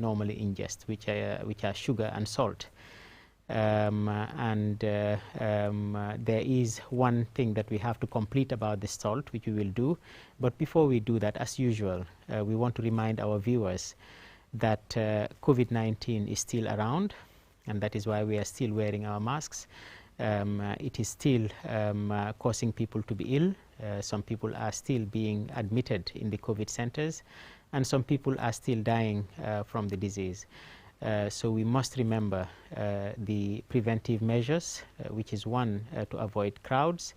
normally ingest, which are sugar and salt. There is one thing that we have to complete about the salt, which we will do. But before we do that, as usual, we want to remind our viewers that COVID-19 is still around, and that is why we are still wearing our masks. It is still causing people to be ill. Some people are still being admitted in the COVID centers, and some people are still dying from the disease. So we must remember the preventive measures, which is one, to avoid crowds.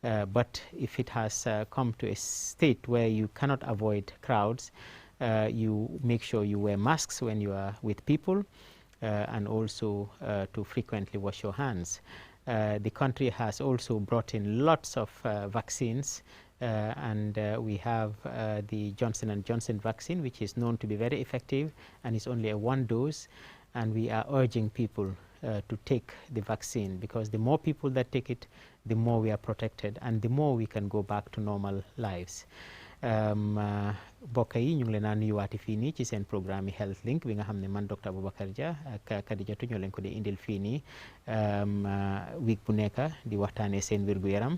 But if it has come to a state where you cannot avoid crowds, you make sure you wear masks when you are with people, and also to frequently wash your hands. The country has also brought in lots of vaccines, and we have the Johnson & Johnson vaccine, which is known to be very effective and is only a 1 dose, and we are urging people to take the vaccine, because the more people that take it, the more we are protected and the more we can go back to normal lives. Mbokk yi ñu ngi leen a nuyuwaati fii nii ci seen programme yi Health Link bi nga xam ne man Dr Aboubacar Dia ak Kadijatu ñoo leen ko di indil fii nii week bu nekk di waxtaanee seen wér gu yaram.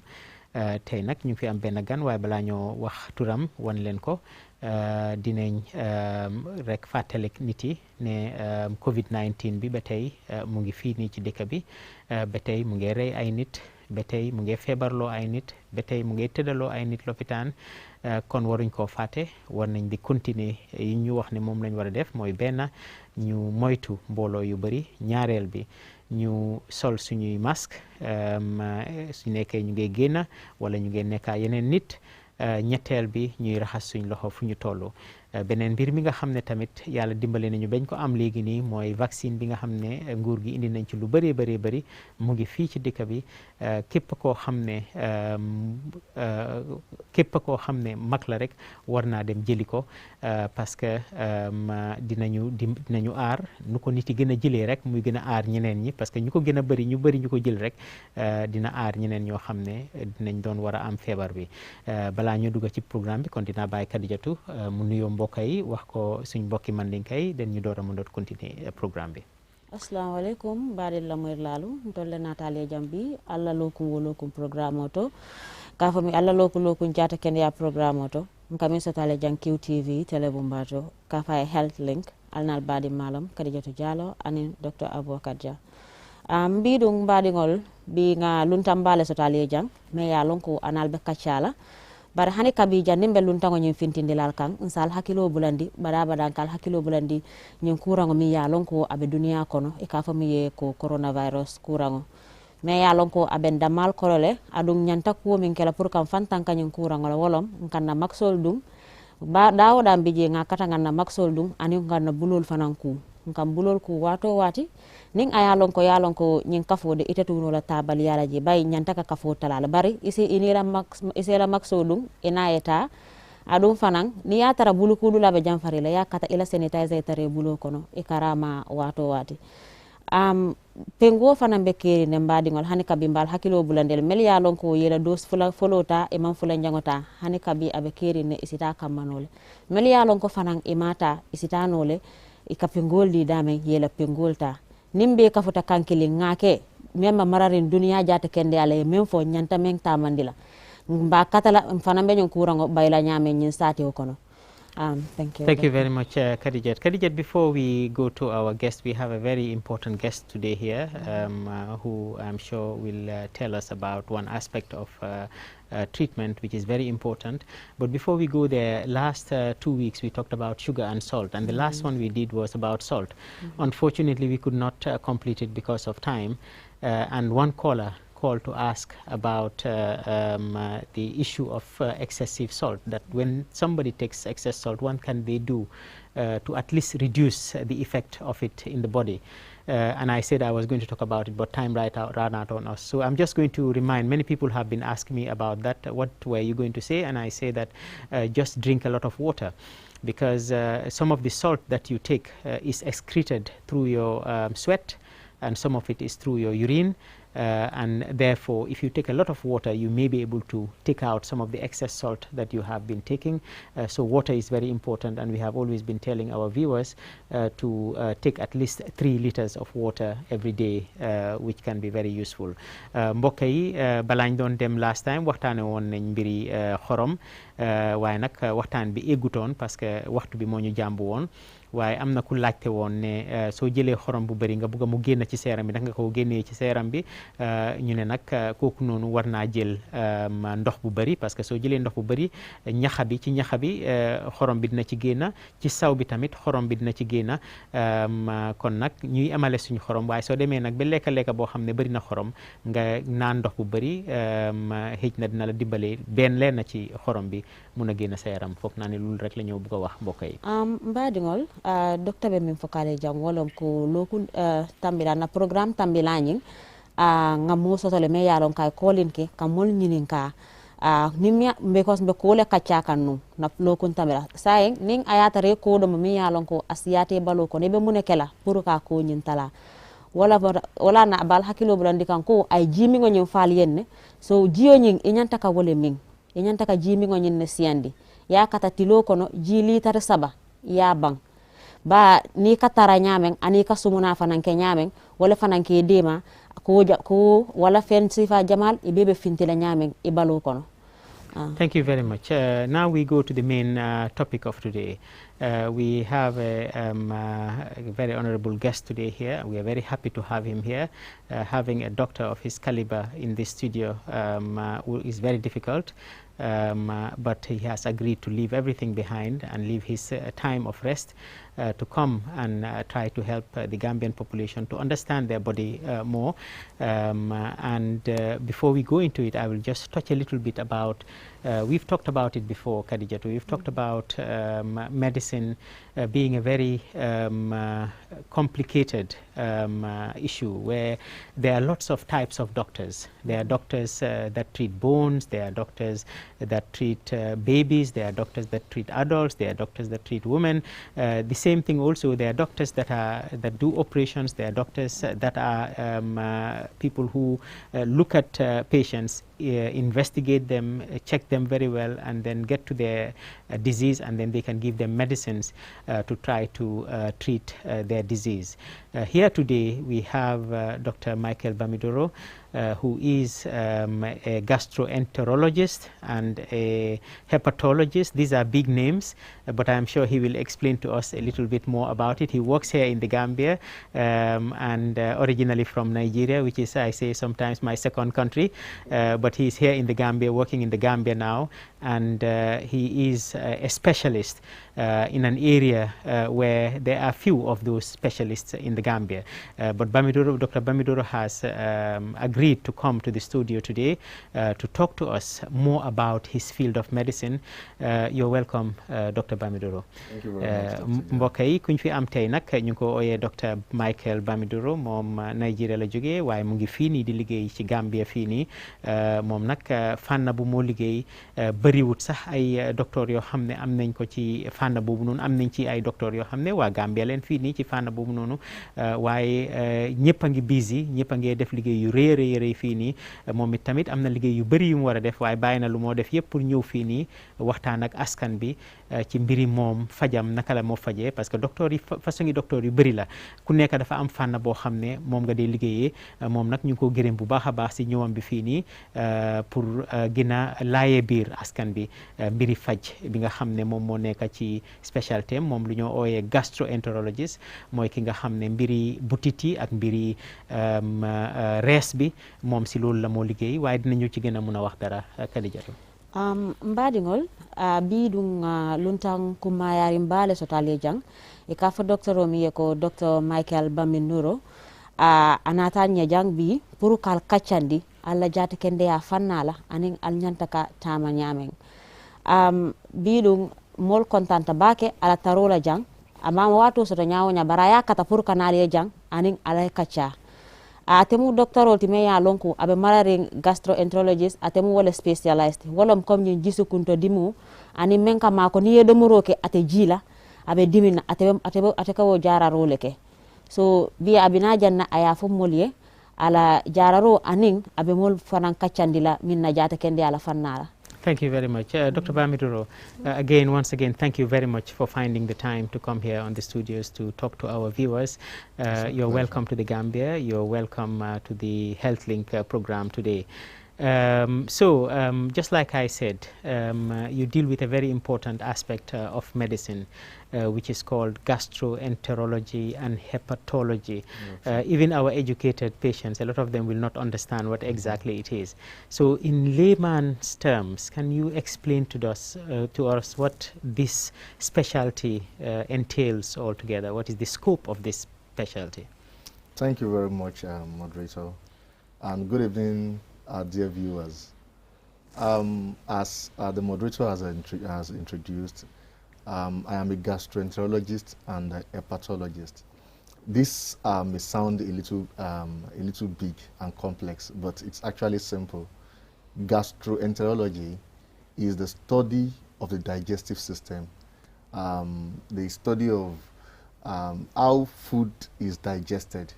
Tey nag ñu fi am benn gan, waaye balaa ñoo wax turam wan leen ko dinañ rek fàttalik nit yi ne COVID-19 bi ba tey mu ngi fii nii ci dëkk bi, ba tey mu ngi rey ay nit, ba tey mu ngi feebarloo ay nit, ba tey mu ngi tëddaloo ay nit lopitaan. Kon waruñ koo fàtte, war nañ di continuer yi ñu wax ne moom lañ war a def, mooy benn, ñu moytu mbooloo yu bëri. Ñaareel bi, ñu sol suñuy masque su nekkee ñu ngi génn wala ñu ngi nekkaa yeneen nit. Ñetteel bi, ñuy raxas suñ loxo fu ñu toll. Beneen mbir mi nga xam ne tamit yàlla dimbale nañu bañ ko am léegi nii, mooy vaccine bi nga xam ne nguur gi indi nañ ci lu bëree bëri mu ngi fii ci dëkk bi. Képp koo xam ne mag la rek war naa dem jëli ko, parce que dinañu aar nu ko nit yi gën a jëlee rek muy gën a aar ñeneen ñi, parce que ñu ko gën a bëri ñu ko jël rek dina aar ñeneen ñoo xam ne dinañ doon war a am feebar bi. Balaa ñu dugg ci programme bi, kon dinaa bàyyi Kadijatu mu nuyoo mbokk yi, wax ko suñ mbokki mandinka yi, den ñu door a mën a continuer programme bi. Assalamu alaikum, baɗel lamoyr laalu tolle natale jambi allah lokum wo lokum programme oto ka fami allah lokum jata ken ya programme oto kami sotale jang QTV télé bumbato ka fa Health Link alnal baɗi malam Kadijatu Diallo anin Dr Aboubacar Dia. Mbiɗum mbaɗigol bi nga luntambale sotale jang mais ya lonko anal be kaccala bara hani kabi jannim be luntango nyim fintindilal kan insal hakilo bulandi bada kal hakilo bulandi nyim kurango mi ya lonko abe dunia kono e ka fami ye ko coronavirus kurango me ya lonko abe damal kolole adung nyanta ko min kala pour kam fantan kan nyim kurango la wolom kanna maksol dum ba dawo dam bije nga kata nganna maksol dum ani nganna bulol fananku ngam bulol ku wato wati ning ayalon ko nyin kafo de itetu no la tabal yala je bay nyanta ka kafo talala bari isi inira isela maksodum inayeta adum fanan ni ya tara bulu kudu la be jamfari la ya kata ila sanitizer tare bulu kono e karama wato wati pengo fanan be keri ne mbadingol hani kabi mbal hakilo bulandel mel yalon ko yela dos fula folota e man fula njangota hani kabi abe keri ne isita kamanole mel yalon ko fanan imata isita nole e kapengol di dame yela pengolta nimbe kafuta kankili ngake memma mararin duniya jata kende ala men fo nyanta men tamandila mba katala fanambe nyon kurango bayla nyame nyin sati kono. Thank you. Thank you very much, Kadijat. Kadijat, before we go to our guest, we have a very important guest today here, who I'm sure will tell us about one aspect of treatment, which is very important. But before we go there, last 2 weeks we talked about sugar and salt, and the last one we did was about salt. Unfortunately, we could not complete it because of time, and one caller called to ask about the issue of excessive salt, that when somebody takes excess salt, what can they do to at least reduce the effect of it in the body? And I said I was going to talk about it, but time ran out on us. So I'm just going to remind, many people have been asking me about that. What were you going to say? And I say that just drink a lot of water, because some of the salt that you take is excreted through your sweat, and some of it is through your urine. and therefore if you take a lot of water you may be able to take out some of the excess salt that you have been taking. So water is very important, and we have always been telling our viewers to take at least 3 liters of water every day, which can be very useful. Mbokk yi balaañ doon dem last time waxtaane woon nañ mbiri xorom, waaye nag waxtaan bi eggutoon parce que waxtu bi moo ñu jàmbu woon. waaye am na ku laajte woon ne soo jëlee xorom bu bëri nga bëgg mu génn ci seeram bi ndax nga ko génnee ci seeram bi, ñu ne nag kooku noonu war naa jël ndox bu bëri, parce que soo jëlee ndox bu bëri ñaxa bi ci ñaxa bi xorom bi dina ci génn, ci saw bi tamit xorom bi dina ci génn. kon nag ñuy amale suñu xorom, waaye soo demee nag ba lekka boo xam ne bëri na xorom nga naan ndox bu bëri xëj na dina la dimbalee benn leen na ci xorom bi mun a génn sa yaram. foog naa ne loolu rek la ñëw bëgg a wax mbokk yi. mbaadiŋol docteur be min fo kale jang wolon ko loku tambila na programme tambila ñing nga mo sotole me yalon kay kolin ke kam mol ñinin ka nimya because be kole kacca kan no na lokun tambila sayeng ning ayata re ko do mi yalon ko asiyate balo ko ne be munekela pour ka ko ñin tala wala na bal hakilo bulandi kan ko ay jimi ngo ñin fal yenne so jiyo ñing inyanta ka wole min inyanta ka jimi ngo ñin ne siyandi ya kata tilo kono ji litar saba ya bang ba ni ka tara ñamen ani ka sumuna fanan ke ñamen wala fanan ke dema ko wala fen sifa jamal e bebe fintila ñamen e balo kono. Thank you very much. Now we go to the main topic of today. We have a very honorable guest today here. We are very happy to have him here. Having a doctor of his caliber in this studio is very difficult. But he has agreed to leave everything behind and leave his time of rest to come and try to help the Gambian population to understand their body more. Before we go into it, I will just touch a little bit about, we've talked about it before, Khadijatu. We've talked about medicine being a very complicated issue where there are lots of types of doctors. There are doctors that treat bones, there are doctors that treat babies, there are doctors that treat adults, there are doctors that treat women. The same thing also, there are doctors that do operations, there are doctors that are people who look at patients, investigate them, check them very well, and then get to their disease, and then they can give them medicines to try to treat their disease. Here today we have Dr. Michael Bamidoro, who is a gastroenterologist and a hepatologist. These are big names, but I'm sure he will explain to us a little bit more about it. He works here in the Gambia and originally from Nigeria, which is, I say, sometimes my second country, but he's here in the Gambia, working in the Gambia now, and he is a specialist in an area where there are few of those specialists in the Gambia. But Dr. Bamidoro has agreed to come to the studio today to talk to us more about his field of medicine. You're welcome, Dr. Bamidoro. Thank you very much. Mbokk yi kuñ fi am tey nag ñu ngi ko ooyee Dr. Michael Bamidoro, moom Nigeria la jógee waaye mu ngi fii nii di liggéey ci Gambia fii nii. moom nag fànn bu moo liggéey bëriwut sax ay docteur yoo xam ne am nañ ko ci fànn boobu noonu, am nañ ci ay docteur yoo xam ne waa Gambia leen fii nii ci fànn boobu noonu, waaye ñëpp a ngi busy, ñëpp a ngi def liggéey yu rëy fii nii. moom it tamit am na liggéey yu bëri yu mu war a def, waaye bàyyi na lu moo def yëpp pour ñëw fii nii waxtaan ak askan bi ci mbiri moom fajam naka la moo fajee, parce que docteur yi façon yi docteur yu bëri la, ku nekk dafa am fànn boo xam ne moom nga dee liggéeyee. moom nag ñu ngi ko gërëm bu baax a baax si ñëwam bi fii nii pour gën a laayee biir askan bi mbiri faj bi nga xam ne moom moo nekk ci spécialité moom lu ñoo ooyee gastroenterologist, mooy ki nga xam ne mbiri butit yi ak mbiri rees bi moom si loolu la moo liggéey, waaye dinañu ci gën a mun a wax dara. Khadijatu. mbaɗigol bi ɗum luntan kummayari mbale so tali jang e ka fo docteur o mi ko docteur Michael Bamidoro anata nya jang bi pour kal kaccandi alla jata kende ya fannala anin al nyanta ka tama nyamen bi ɗum mol kontanta bake ala tarola jang amma wato so to nyawonya baraya kata pour kanali jang anin ala kacca atemu docteur o time ya lonku abe marari gastroenterologist atemu wala specialist wala comme ñu jisu kunto dimu ani menka mako ni yedo muroke ate jila abe dimina ate kawo jara role ke so bi abina janna aya fo molye ala jararo aning abe mol fanan kaccandila min na jata kende ala fannala. Thank you very much. Dr. Bamiduro, once again, thank you very much for finding the time to come here on the studios to talk to our viewers. You're welcome to the Gambia. You're welcome to the HealthLink program today. Just like I said, you deal with a very important aspect of medicine, which is called gastroenterology and hepatology. Even our educated patients, a lot of them will not understand what exactly it is. So in layman's terms, can you explain to us what this specialty entails altogether? What is the scope of this specialty? Thank you very much, moderator, and good evening, dear viewers. As the moderator has introduced, I am a gastroenterologist and a hepatologist. This may sound a little big and complex, but it's actually simple. Gastroenterology is the study of the digestive system, the study of how food is digested,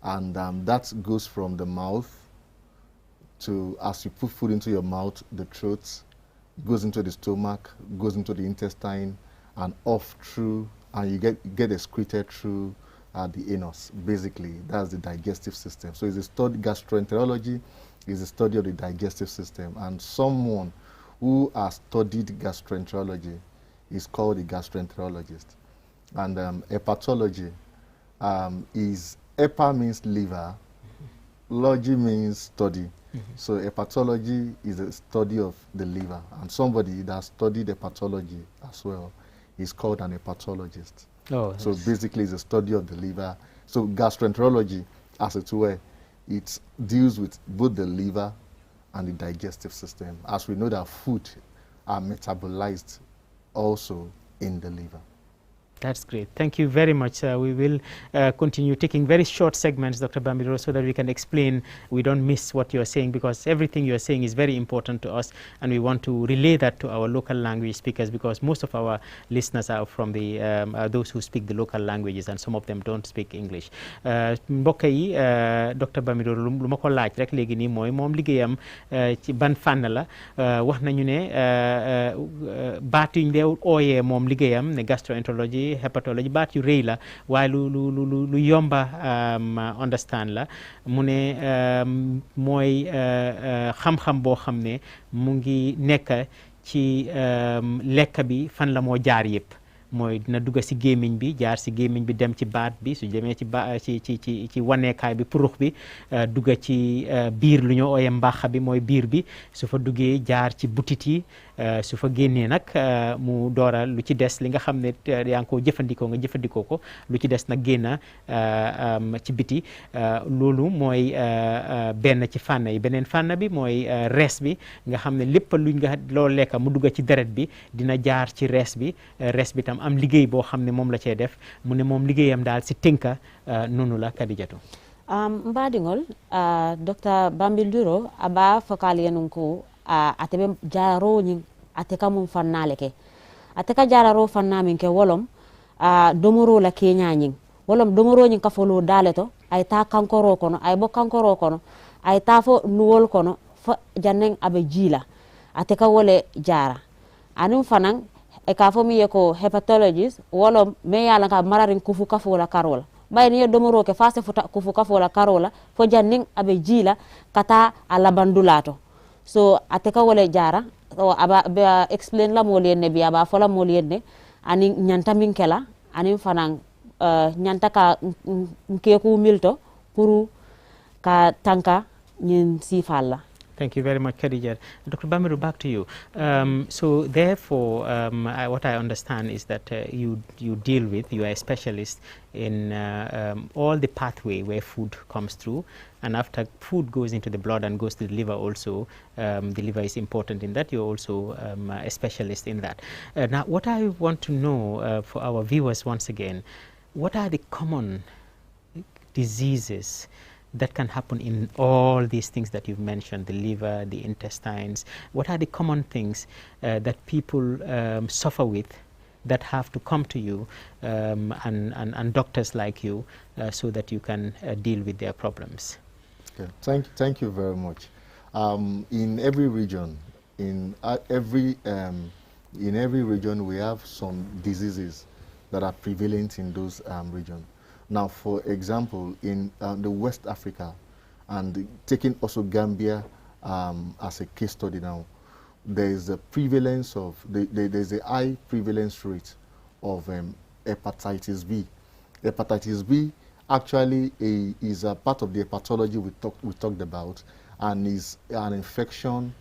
and that goes from the mouth to, as you put food into your mouth, the throat, goes into the stomach, goes into the intestine, and off through, and you get excreted through the anus. Basically, that's the digestive system. So it's a study, gastroenterology is the study of the digestive system, and someone who has studied gastroenterology is called a gastroenterologist. And hepatology is, hepa means liver, logy means study. So hepatology is a study of the liver, and somebody that studied hepatology as well is called an hepatologist. So basically it's a study of the liver. So gastroenterology, as it were, it deals with both the liver and the digestive system, as we know that food are metabolized also in the liver. That's great. Thank you very much. We will continue taking very short segments, Dr. Bamiduro, so that we can explain, we don't miss what you're saying, because everything you're saying is very important to us, and we want to relay that to our local language speakers, because most of our listeners are from the those who speak the local languages, and some of them don't speak English. Mbokk yi Dr. Bamiduro lu ma ko laaj rek léegi nii mooy moom liggéeyam ci ban fànn la, wax nañu ne baat yu ñu dee ooyee moom liggéeyam ne gastroenterology, hepatology, baat yu rëy la waaye lu yomba understand la. mu ne mooy xam-xam boo xam ne mu ngi nekk ci lekk bi fan la moo jaar yëpp, mooy dina dugg si gémmiñ bi, jaar si gémmiñ bi, dem ci baat bi, su demee ci waneekaay bi, purux bi, dugg ci biir lu ñu ooyee mbàq bi, mooy biir bi, su fa duggee jaar ci butit yi, su fa génnee nag mu doora lu ci des li nga xam ne yaa ngi ko jëfandikoo nga jëfandikoo ko, lu ci des nag génn ci biti. loolu mooy benn ci fànn yi. Beneen fànn bi mooy res bi, nga xam ne lépp luñ nga loo lekka mu dugg ci deret bi dina jaar ci res bi tam am liggéey boo xam ne moom la cee def. mu ne moom liggéeyam daal si tënka noonu la. Kadijatu mbaɗigol Dr. Bamiduro aba fokal yenun ko atebe jararoñin ate ka mum fannale ke ate ka jararo fannamin ke wolom domoro la keñañin wolom domoroñin ka folo dale to ay ta kankoro kono, ay bo kankoro kono, ay ta fo nuwol kono fo jannen abe jila ate ka wole jara anum fanan e ka fo mi ko hepatologist wolom me yala ka mararin kufu ka fo la karola bay ni domoro ke fase futa kufu ka fo la karola fo jannin abe jila kata ala bandulato. So ateka wole jara so aba explain la mo lenne bi aba fola mo lenne ani nyanta min kela ani fanan nyanta ka nkeku milto pour ka tanka nyin sifalla. Thank you very much, Khadija. Dr. Bamiru, back to you. So therefore, what I understand is that you are a specialist in all the pathway where food comes through, and after food goes into the blood and goes to the liver also, the liver is important in that. You're also a specialist in that. Now, what I want to know for our viewers once again, what are the common diseases that can happen in all these things that you've mentioned, the liver, the intestines? What are the common things that people suffer with that have to come to you and doctors like you so that you can deal with their problems? Okay. Thank you very much. In every region, in every region, we have some diseases that are prevalent in those regions. Now, for example, in the West Africa, and taking also Gambia as a case study now, there is a prevalence of there's a high prevalence rate of hepatitis B. Hepatitis B actually is a part of the hepatology we talked about, and is an infection.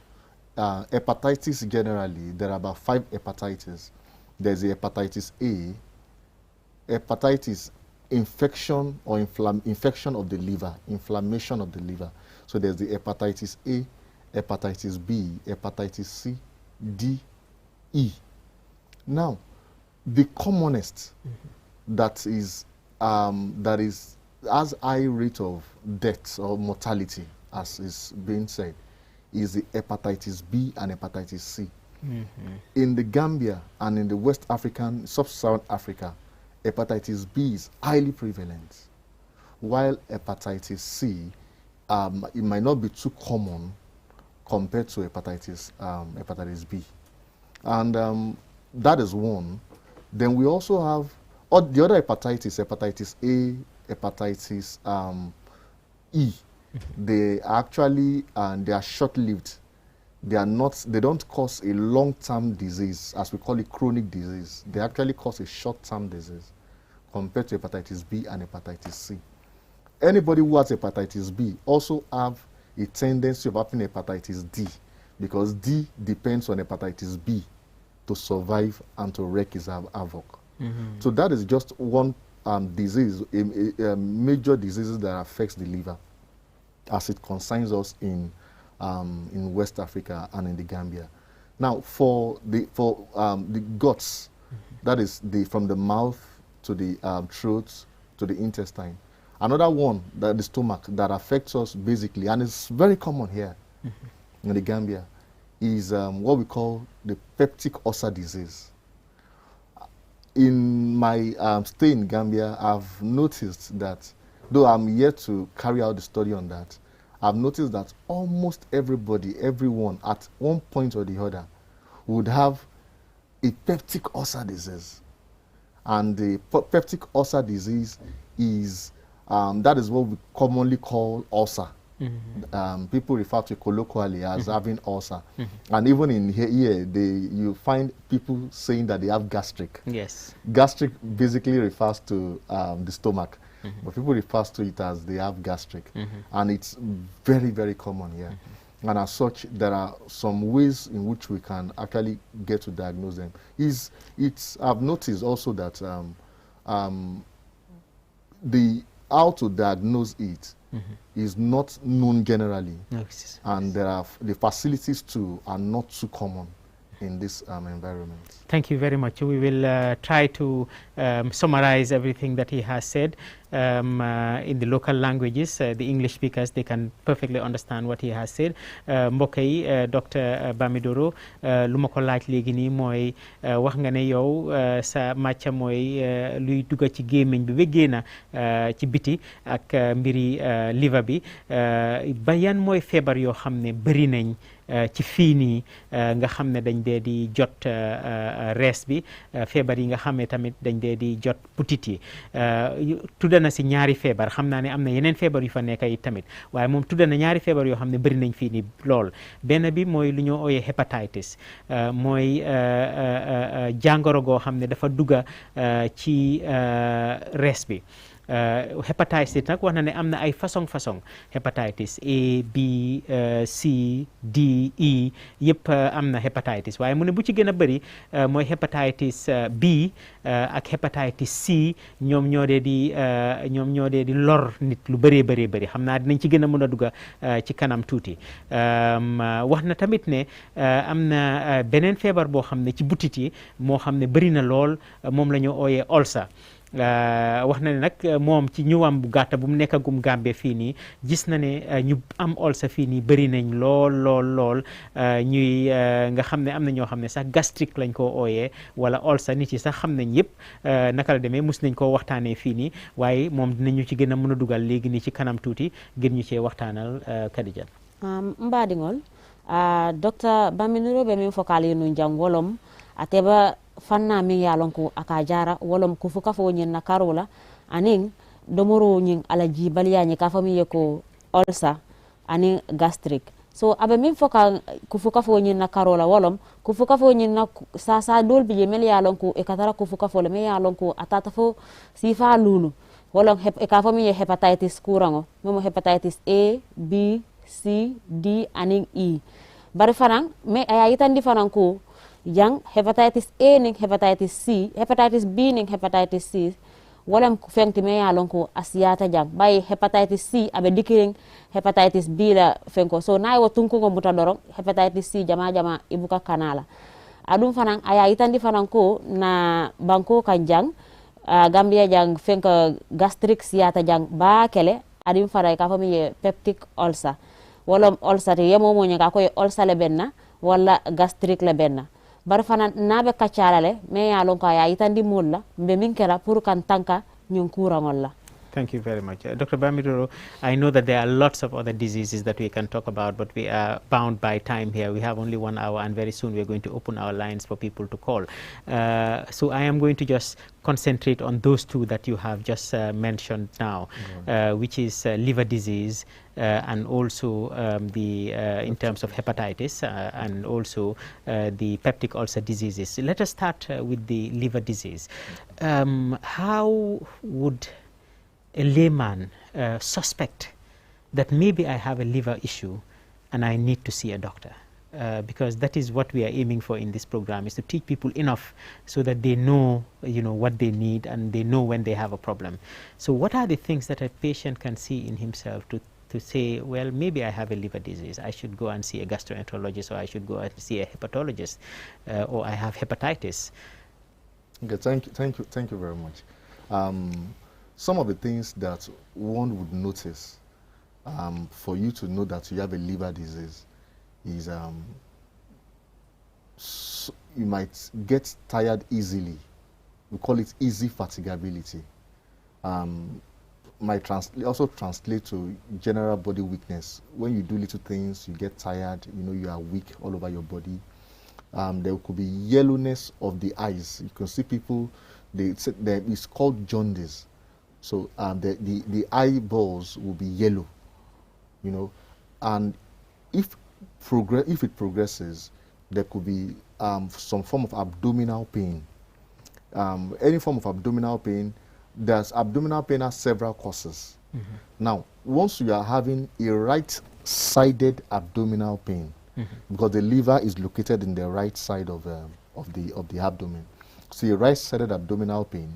Hepatitis generally, there are about 5 hepatitis. There's a hepatitis A, hepatitis infection or infection of the liver, inflammation of the liver. So there's the hepatitis A, hepatitis B, hepatitis C, D, E. Now, the commonest that has high rate of death or mortality, as is being said, is the hepatitis B and hepatitis C. In the Gambia and in the West African, Sub-Saharan Africa, hepatitis B is highly prevalent, while hepatitis C, it might not be too common compared to hepatitis B. And that is one. Then we also have the other hepatitis A, hepatitis E. They actually, they are short-lived. They don't cause a long-term disease, as we call it chronic disease. They actually cause a short-term disease compared to hepatitis B and hepatitis C. Anybody who has hepatitis B also have a tendency of having hepatitis D, because D depends on hepatitis B to survive and to wreak his havoc. So that is just one disease, a major disease that affects the liver, as it concerns us in West Africa and in the Gambia. Now, for the guts, that is from the mouth to the throat to the intestine. Another one, the stomach, that affects us basically, and it's very common here in the Gambia, is what we call the peptic ulcer disease. In my stay in Gambia, I've noticed that, though I'm yet to carry out the study on that, I've noticed that almost everyone at one point or the other would have a peptic ulcer disease. And the peptic ulcer disease is, that is what we commonly call ulcer. People refer to it colloquially as having ulcer. And even in here, you find people saying that they have gastric. Yes. Gastric basically refers to the stomach. But people refer to it as they have gastric. And it's very, very common here. And as such, there are some ways in which we can actually get to diagnose them. I've noticed also that how to diagnose it is not known generally. And the facilities too are not too common in this environment. Thank you very much. We will try to summarize everything that he has said in the local languages. The English speakers, they can perfectly understand what he has said. Mbokk yi, Dr. Bamidoro, lu ma ko laaj léegi nii mooy wax nga ne yow sa màcca mooy luy dugga ci gémmiñ bi ba génna ci biti ak mbiri liver bi ba yan mooy feebar yoo xam ne bëri nañ ci fii nii nga xam ne dañ dee di jot rees bi, feebar yi nga xam ne tamit dañ dee di jot butit yi. Tudda na si ñaari feebar, xam naa ne am na yeneen feebar yu fa nekk yi tamit, waaye moom tudda na ñaari feebar yoo xam ne bëri nañ fii nii lool. Benn bi mooy lu ñoo ooyee hepatitis, mooy jàngoro goo xam ne dafa dugga ci rees bi. Hepatitis nag wax na ne am na ay façon hepatitis A, B, C, D, E yëpp am na hepatitis, waaye mu ne bu ci gën a bëri mooy hepatitis B ak hepatitis C. ñoom ñoo dee di lor nit lu bëree bëri. xam naa dinañ ci gën a mën a dugga ci kanam tuuti. wax na tamit ne am na beneen feebar boo xam ne ci butit yi moo xam ne bëri na lool, moom la ñu ooyee ulcer. wax na ne nag moom ci ñëwam bu gàtta bu mu nekkagum Gambie fii nii gis na ne ñu am ulcer fii nii bëri nañ lool ñuy nga xam ne am na ñoo xam ne sax gastrique lañ koo ooyee wala ulcer nit yi sax xam nañ yëpp naka la demee mus nañ koo waxtaanee fii nii waaye moom dinañu ci gën a mën a dugal léegi nii ci kanam tuuti gën ñu cee waxtaanal Kadija. Mbaadiŋol docteur Bamidoroɓe min fokali nun jang wolom ateba fanna min yalon ko aka jara wolom kufu kafo nyin na karola anin domoro nyin ala jibaliya nyi kafa mi yeko ulcer anin gastric so abe min foka kufu kafo nyin na karola wolom kufu kafo nyin na sa dol bi mel yalon ko e katara kufu kafo le me yalon ko atata fo sifa lulu wolom e kafa mi hepatitis kurango memo hepatitis A B C D anin E bari fanan me aya yitandi fanan ko yang hepatitis A ning hepatitis C hepatitis B ning hepatitis C walam ko fengti me yalon ko asiyata jang bay hepatitis C abe dikiring hepatitis B la fenko so nay wo tunko ngo muta dorong hepatitis C jama ibuka kanala adum fanan aya yitandi fanan ko na banko kanjang Gambia jang fenka gastric siyata jang ba kele adim faray ka fami peptic ulcer wala ulcer yemo mo nyaka ko ulcer le benna wala gastric le benna bar fana nabe kacalale me ya lon ko ya itandi mulla mbe min kala pour kan tanka nyun kurangol la. Thank you very much. Dr. Bamidoro, I know that there are lots of other diseases that we can talk about, but we are bound by time here. We have only 1 hour, and very soon we're going to open our lines for people to call. So I am going to just concentrate on those two that you have just mentioned now, which is liver disease and also in terms of hepatitis and also the peptic ulcer diseases. So let us start with the liver disease. How would a layman suspect that maybe I have a liver issue and I need to see a doctor? Because that is what we are aiming for in this program, is to teach people enough so that they know, what they need and they know when they have a problem. So what are the things that a patient can see in himself to say, well, maybe I have a liver disease, I should go and see a gastroenterologist, or I should go and see a hepatologist, or I have hepatitis? Okay, thank you very much. Some of the things that one would notice for you to know that you have a liver disease is you might get tired easily. We call it easy fatigability. Might also translate to general body weakness. When you do little things, you get tired, you are weak all over your body. There could be yellowness of the eyes. You can see people, it's called jaundice. So the eyeballs will be yellow, and if it progresses, there could be some form of abdominal pain. Any form of abdominal pain. Abdominal pain has several causes. Now, once you are having a right-sided abdominal pain, because the liver is located in the right side of the abdomen, so a right-sided abdominal pain,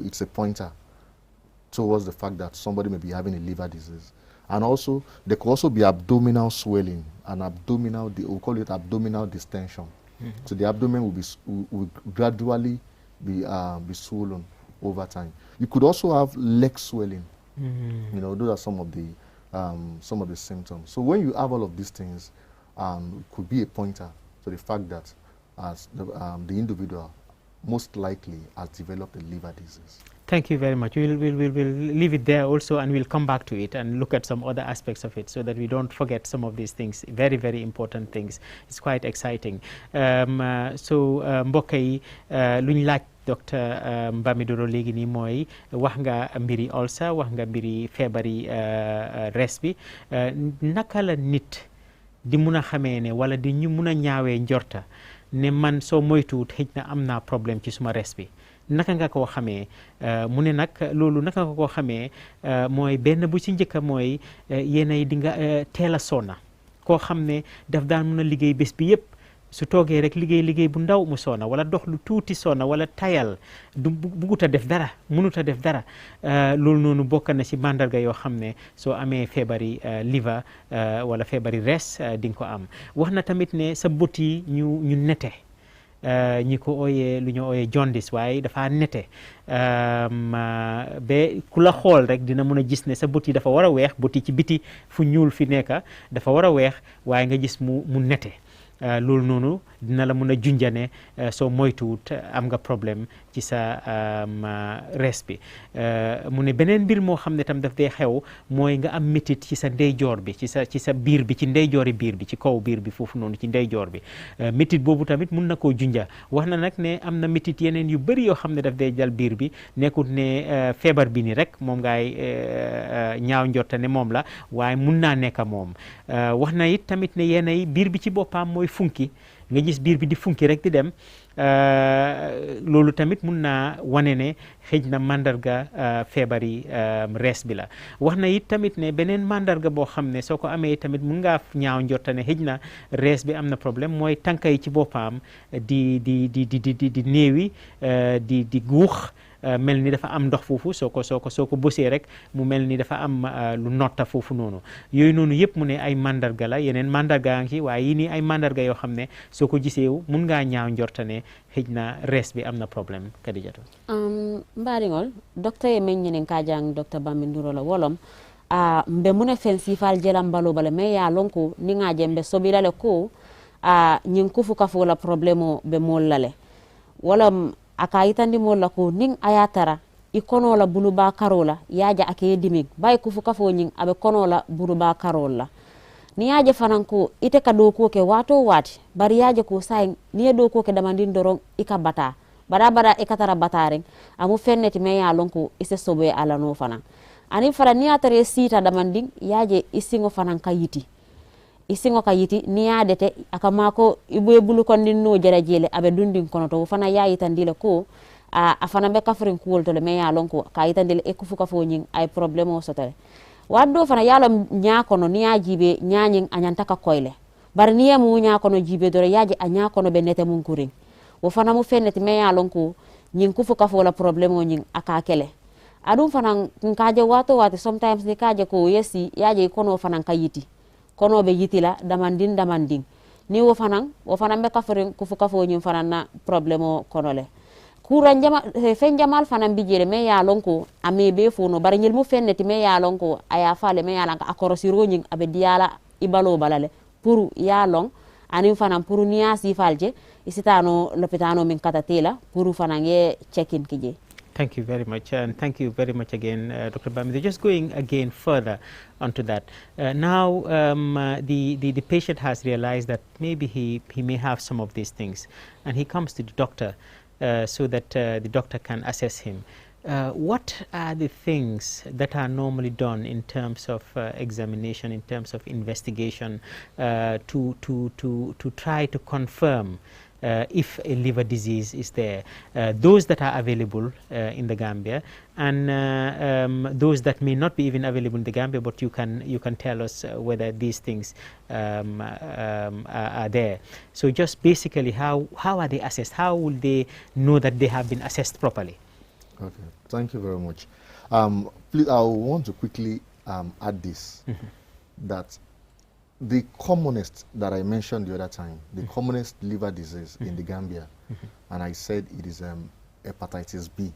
it's a pointer towards the fact that somebody may be having a liver disease. And also, there could also be abdominal swelling and we call it abdominal distension. So the abdomen will gradually be swollen over time. You could also have leg swelling. Those are some of the symptoms. So when you have all of these things, it could be a pointer to the fact that as the individual most likely has developed a liver disease. Thank you very much. We'll leave it there also, and we'll come back to it and look at some other aspects of it so that we don't forget some of these things, very, very important things. It's quite exciting. Mbokk yi luñ laaj docteur Bamidoro léegi nii mooy wax nga mbiri ulcer, wax nga mbiri feebari res bi, naka la nit di mun a xamee ne wala di ñu mun a ñaawee njorta ne man soo moytuwut xëj na am naa problème ci suma res bi? Naka nga koo xamee? mu ne nag loolu naka nga koo xamee mooy benn bu ci njëkka mooy yéenay di nga teel a sonna. Koo xam ne daf daan mun a liggéey bés bi yëpp, su toogee rek liggéey bu ndaw mu sonna, wala dox lu tuuti sonna, wala tayal du bugut a def dara, mënut a def dara. Loolu noonu bokk na ci mandarga yoo xam ne soo amee feebari liver wala feebari res di nga ko am. Wax na tamit ne sa bët yi ñu nete. ñi ko ooyee lu ñu ooyee jaundice waaye dafa nete ba ku la xool rek dina mën a gis ne sa bët yi dafa war a weex bët yi ci biti fu ñuul fi nekka dafa war a weex waaye nga gis mu nete loolu noonu dina la mën a junjane soo moytuwut am nga problème ci sa res bi mu ne beneen mbir moo xam ne tam daf dee xew mooy nga am métit ci sa ndeyjoor bi ci sa biir bi ci ndeyjoori biir bi ci kaw biir bi foofu noonu ci ndeyjoor bi métit boobu tamit mun na koo junja wax na nag ne am na métit yeneen yu bëri yoo xam ne daf dee jal biir bi nekkut ne feebar bi ni rek moom ngaay ñaaw njorta ne moom la waaye mun naa nekk moom wax na it tamit ne yenn biir bi ci boppam mooy funki nga gis biir bi di funki rek di dem loolu tamit mun naa wane ne xëj na mandarga feebari rees bi la wax na it tamit ne beneen mandarga boo xam ne soo ko amee tamit mun ngaa ñaaw njorta ne xëj na rees bi am na problème mooy tànka yi ci boppam di néewi di guux mel ni dafa am ndox foofu soo ko bësee rek mu mel ni dafa am lu notta foofu noonu yooyu noonu yëpp mu ne ay mandarga la yeneen mandarga ngi waaye yi nii ay mandarga yoo xam ne soo ko gisee mun ngaa ñaaw njorta ne xëj na rees bi am na problème Kadijatu mbaariŋol docteur ye meŋ ñiniŋ ka jaŋ docteur Bambi Nduro la wolom mbe mune fen sifal jelam balo bale me ya lon ko ni ŋa je mbe sobila le ko ñiŋ kufu kafo la problème o be moolu la le wolom aka yitandi moolu la ko niŋ a ye tara i kono la buluba karo la yaja ake ye dimiŋ bayi kufu kafo ñiŋ a be kono la buluba karol la ni yaje fanaŋ ko ite ka dookuwo ke waato waati bari yaje ko sayi ni ye dookuwo ke damandin doroŋ i ka bataa bada i ka tara batariŋ amu feŋ ne ti meŋ ye a loŋ ko i se sobo ye a la noo fanaŋ aniŋ fanaŋ ni ye a tara ye siita damandiŋ yaje i siŋo fanaŋ ka yiti i siŋo ka yiti ni ye a dete a ka maa ko i be bulukondin noo jara jeele a be dundiŋ kono to wo fanaŋ ye a yitandi le ko a fanaŋ be kafuriŋ kuwolu to le meŋ ye a loŋ ko ka yitandi le i kufu kafoo ñiŋ a ye problème o soto le waati doo fana ye a loŋ ñaa kono ni ye a jiibe ñaa ñiŋ a ñanta ka koy le bari ni ye mu ñaa kono jiibe doro ye a je a ñaa kono be nete muŋ kuriŋ wo fanaŋ mu feŋ ne ti meŋ ye a loŋ ko ñiŋ kufu kafoo la problème o ñiŋ a ka kele aduŋ fanaŋ nka je waato waati sometimes ni ka je ko ye si ye a je i konoo fanaŋ ka yiti kono be yiti la damandiŋ ni wo fanaŋ be kafuriŋ kufu kafoo ñiŋ fanaŋ na problème o kono le kuran jama feŋ jamal fanaŋ bi jele meŋ ye a loŋ ko a mee bee foono bari ñel mu feŋ ne ti meŋ ye a loŋ ko a ye a faa le meŋ ye a loŋ a korosiroo ñiŋ a be diyaa la i baloo bala le pour ye a loŋ aniŋ fanaŋ pour niŋ ye a siifaal je i si taa no lopitaanoo miŋ kata tee la pour fanaŋ ye check-in ki je. Thank you very much, and thank you very much again, Dr. Bamide. Just going again further onto that. Now, the patient has realized that maybe he may have some of these things, and he comes to the doctor so that the doctor can assess him. What are the things that are normally done in terms of examination, in terms of investigation, to try to confirm if a liver disease is there, those that are available in the Gambia, and those that may not be even available in the Gambia, but you can tell us whether these things are there. So just basically, how are they assessed? How will they know that they have been assessed properly? Okay, thank you very much. Please, I want to quickly add this, that the commonest that I mentioned the other time, the commonest liver disease in the Gambia, and I said it is hepatitis B.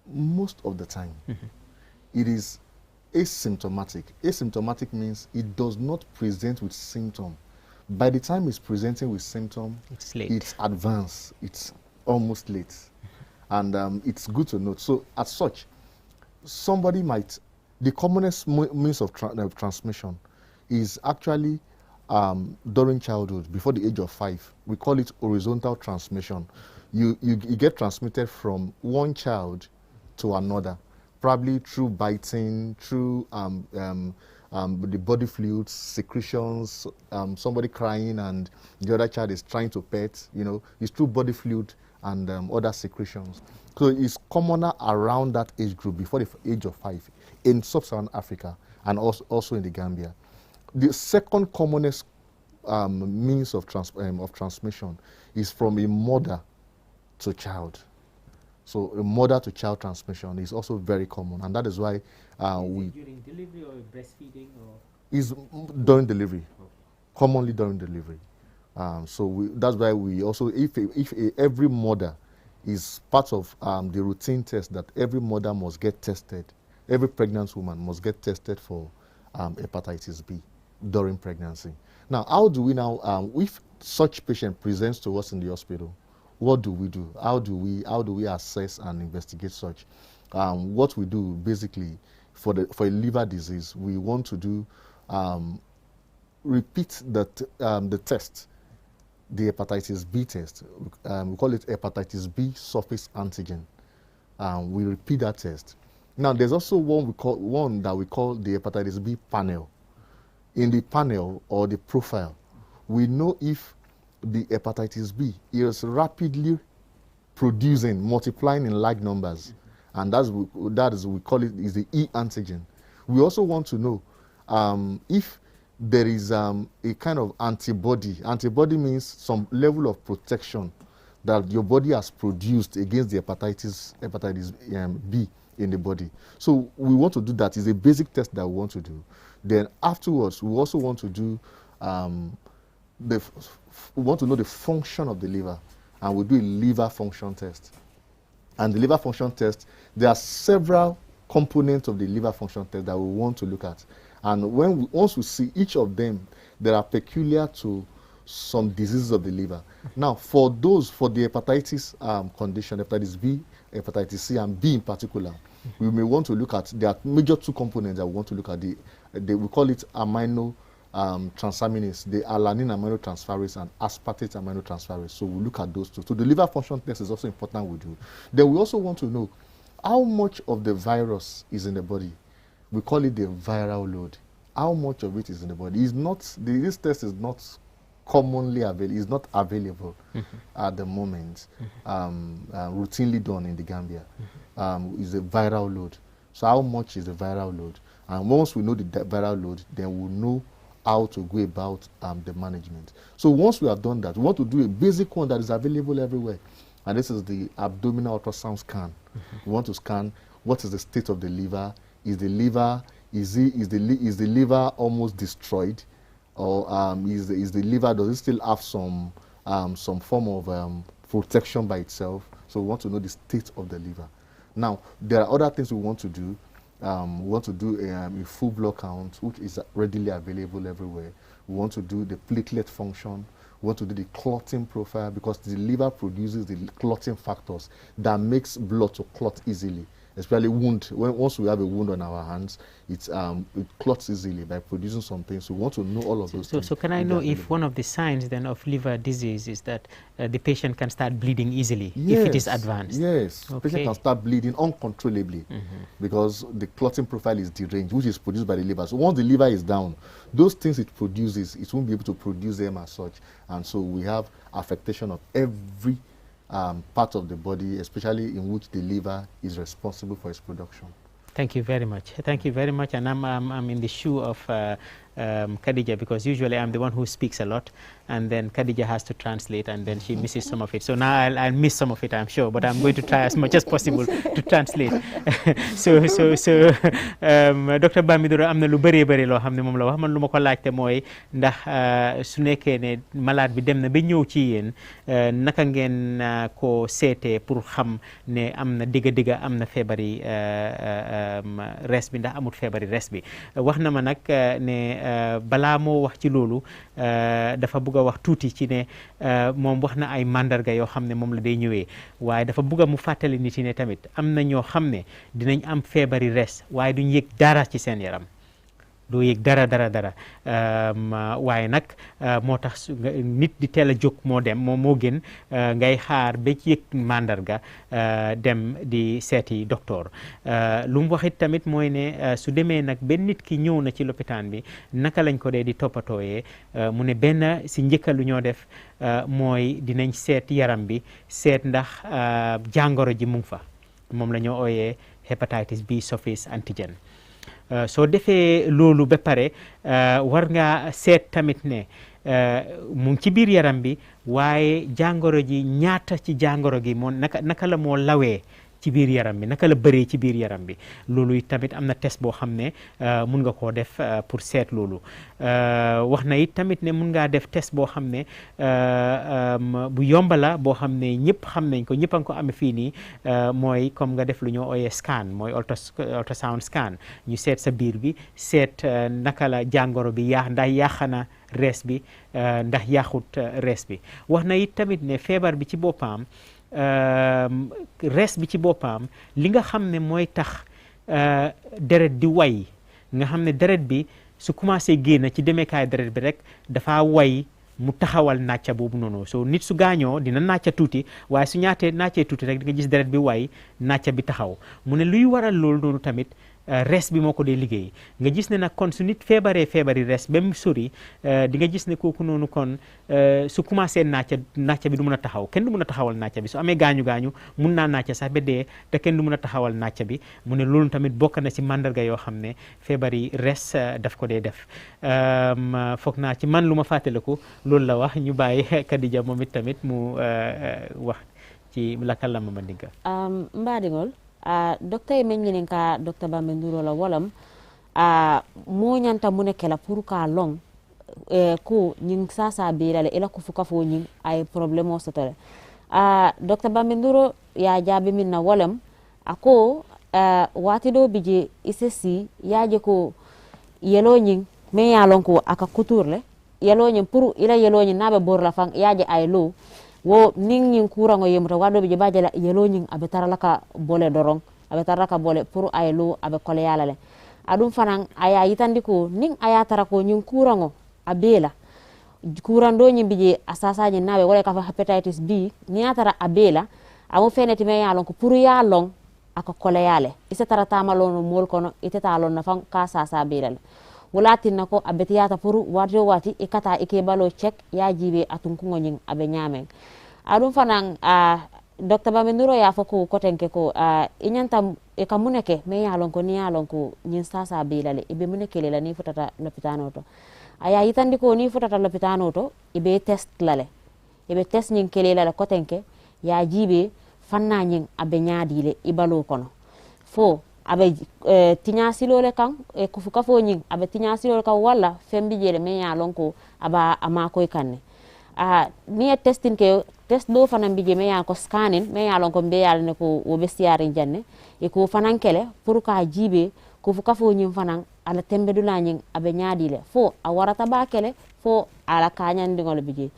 Most of the time, it is asymptomatic. Asymptomatic means it does not present with symptom. By the time it's presenting with symptom, it's late. It's advanced. It's almost late. And it's good to note. So as such, somebody might, the commonest means of transmission is actually during childhood, before the age of 5. We call it horizontal transmission. You get transmitted from one child to another, probably through biting, through the body fluids, secretions, somebody crying and the other child is trying to pet, it's through body fluid and other secretions. So it's commoner around that age group, before the age of 5, in sub-Saharan Africa and also in the Gambia. The second commonest means of transmission is from a mother to child. So a mother to child transmission is also very common, and that is why we... during delivery or breastfeeding? Or? Is during delivery, okay. Commonly during delivery. So that's why we also, if every mother is part of the routine test that every mother must get tested, every pregnant woman must get tested for hepatitis B during pregnancy. Now, how do we now, if such patient presents to us in the hospital, what do we do? How do we assess and investigate such? What we do basically for a liver disease, we want to do repeat the test, the hepatitis B test. We call it hepatitis B surface antigen. We repeat that test. Now, there's also one that we call the hepatitis B panel. In the panel or the profile, we know if the hepatitis B is rapidly producing, multiplying in large numbers, and we call it is the E antigen. We also want to know if there is a kind of antibody. Antibody means some level of protection that your body has produced against the hepatitis B in the body. So we want to do that. It's a basic test that we want to do. Then afterwards, we also want to do we want to know the function of the liver, and we do a liver function test. And the liver function test, there are several components of the liver function test that we want to look at. And once we see each of them, they are peculiar to some diseases of the liver. Now, for the hepatitis condition, hepatitis B, hepatitis C, and B in particular, we may want to look at, there are major two components that we want to look at. We call it amino transaminase, the alanine aminotransferase and aspartate aminotransferase. So we look at those two. So the liver function test is also important we do. Then we also want to know how much of the virus is in the body. We call it the viral load. How much of it is in the body? This test is not commonly available. It's not available at the moment. Routinely done in the Gambia. Is a viral load. So how much is the viral load? And once we know the viral load, then we'll know how to go about the management. So once we have done that, we want to do a basic one that is available everywhere. And this is the abdominal ultrasound scan. We want to scan what is the state of the liver. Is the liver almost destroyed, or is the liver, does it still have some form of protection by itself? So we want to know the state of the liver. Now, there are other things we want to do. We want to do a full blood count, which is readily available everywhere. We want to do the platelet function. We want to do the clotting profile, because the liver produces the clotting factors that makes blood to clot easily. Especially wound. Once we have a wound on our hands, it clots easily by producing some things. So we want to know all of those things. So can I know if one of the signs then of liver disease is that the patient can start bleeding easily if it is advanced? Yes, the patient can start bleeding uncontrollably because the clotting profile is deranged, which is produced by the liver. So once the liver is down, those things it produces, it won't be able to produce them as such. And so we have affectation of every part of the body, especially in which the liver is responsible for its production. Thank you very much. Thank you very much. And I'm in the shoe of Khadija, because usually I'm the one who speaks a lot, and then Khadija has to translate, and then she misses some of it. So now I'll miss some of it, I'm sure, but I'm going to try as much as possible to translate. so Dr. Bamidoro am na lu bëree bëri loo xam ne moom la wax. Man lu ma ko laajte mooy ndax su nekkee ne malade bi dem na ba ñëw ci yéen naka ngeen ko seetee pour xam ne am na digga am na feebari res bi ndax amut feebari res bi. Wax na ma nag ne balaa moo wax ci loolu dafa bugg a wax tuuti ci ne moom wax na ay mandarga yoo xam ne moom la day ñëwee, waaye dafa bugg a mu fàttali nit yi ne tamit am na ñoo xam ne dinañ am feebari res waaye duñ yëg dara ci seen yaram, doo yëg dara waaye nag moo tax nit di teel a jóg moo gën ngay xaar ba ci yëg mandarga dem di seeti docteur. Lu mu waxit tamit mooy ne su demee nag benn nit ki ñëw na ci lopitaan bi naka lañ ko dee di toppatooyee, mu ne benn si njëkka lu ñoo def mooy dinañ seet yaram bi seet ndax jàngoro ji mu ngi fa, moom la ñoo ooyee hepatitis B surface antigen. Soo defee loolu ba pare war nga seet tamit ne mu ngi ci biir yaram bi, waaye jàngoro ji ñaata ci jàngoro gi moo naka la moo lawee ci biir yaram bi naka la bëree ci biir yaram bi loolu tamit am na test boo xam ne mun nga koo def pour seet loolu wax na it tamit ne mun ngaa def test boo xam ne bu yomba la boo xam ne ñëpp xam nañ ko ñëpp a ngi ko amee fii nii mooy comme nga def lu ñoo ooyee scan mooy ultrasound scan ñu seet sa biir bi seet naka la jàngoro bi ndax yàq na rees bi ndax yàqut rees bi wax na it tamit ne feebar bi ci boppam rees bi ci boppam li nga xam ne mooy tax deret di way nga xam ne deret bi su commencé génn ci demeekaay deret bi rek dafa way mu taxawal nàcca boobu noonu so nit su gaañoo dina nàcca tuuti waaye su nàccee tuuti rek di nga gis deret bi way nàcca bi taxaw mu ne luy waral loolu noonu tamit res bi moo ko dee liggéey nga gis ne nag kon su nit feebari res ba mu sori di nga gis ne kooku noonu kon su commencé nàcca bi du mun a taxaw kenn du mun a taxawal nàcca bi su amee gaañu mun naa nàcca sax ba dee te kenn du mun a taxawal nàcca bi mu ne loolu tamit bokk na ci mandarga yoo xam ne feebari res daf ko dee def foog naa ci man lu ma fàttaliku loolu la wax ñu bàyyi Kadija moom it tamit mu wax ci lakal la ma ndinka mbaɗigol docteur e men ñinin ka docteur Bambe Ndurola wolam mo ñanta mu ne kela pour ka long ko ñing sasa birale ila ko fuka fo ñing ay problème o sotole docteur Bambe Nduro ya jaabi min na wolam ako wati do bije isesi yaje ko yelo ñing me ya lon ko aka kuturle yelo ñing pour ila yelo ñing nabe bor la fang yaje ay lo wo ning ñing kurango yemuta wado bije bajala yelo ñing abe tarala ka bole dorong abe tarala ka bole pour ay lo abe kole yala le adum fanan aya yitandi ko ning aya tara ko ñing kurango abela kurando ñing bije asasa ñing nabe wala ka fa hepatitis B ni atara abela amu feneti me yalon ko pour yalon aka kole yale isa tara tamalon mol kono ite talon na fan ka sasa belal wulatin nako abetiyata pour wati ikata ike balo check ya jibe atun ko ñing abe ñamen adum fanan docteur Bambe Nduro ya foko kotenke ko inyanta e kamuneke me yalon ko ni yalon ko ñin sasa belale ibe muneke lela ni futata lopitano to aya yitandi ko ni futata lopitano to ibe test lale ibe test ñin kelela kotenke ya jibe fanna ñing abe ñaadile ibalo kono fo abe tinya silole kan e kufu kafo ñing abe tinya silole kan wala fembi jele me ya lonko aba ama koy kanne ni testing ke test do fanan bije me ya ko scanning me ya lonko be yal ne ko wo be siyarin janne e ko fanan kele pour ka jibe kufu kafo ñing fanan ala tembe dula ñing abe ñaadile fo a warata ba kele fo ala kanyan dingol bije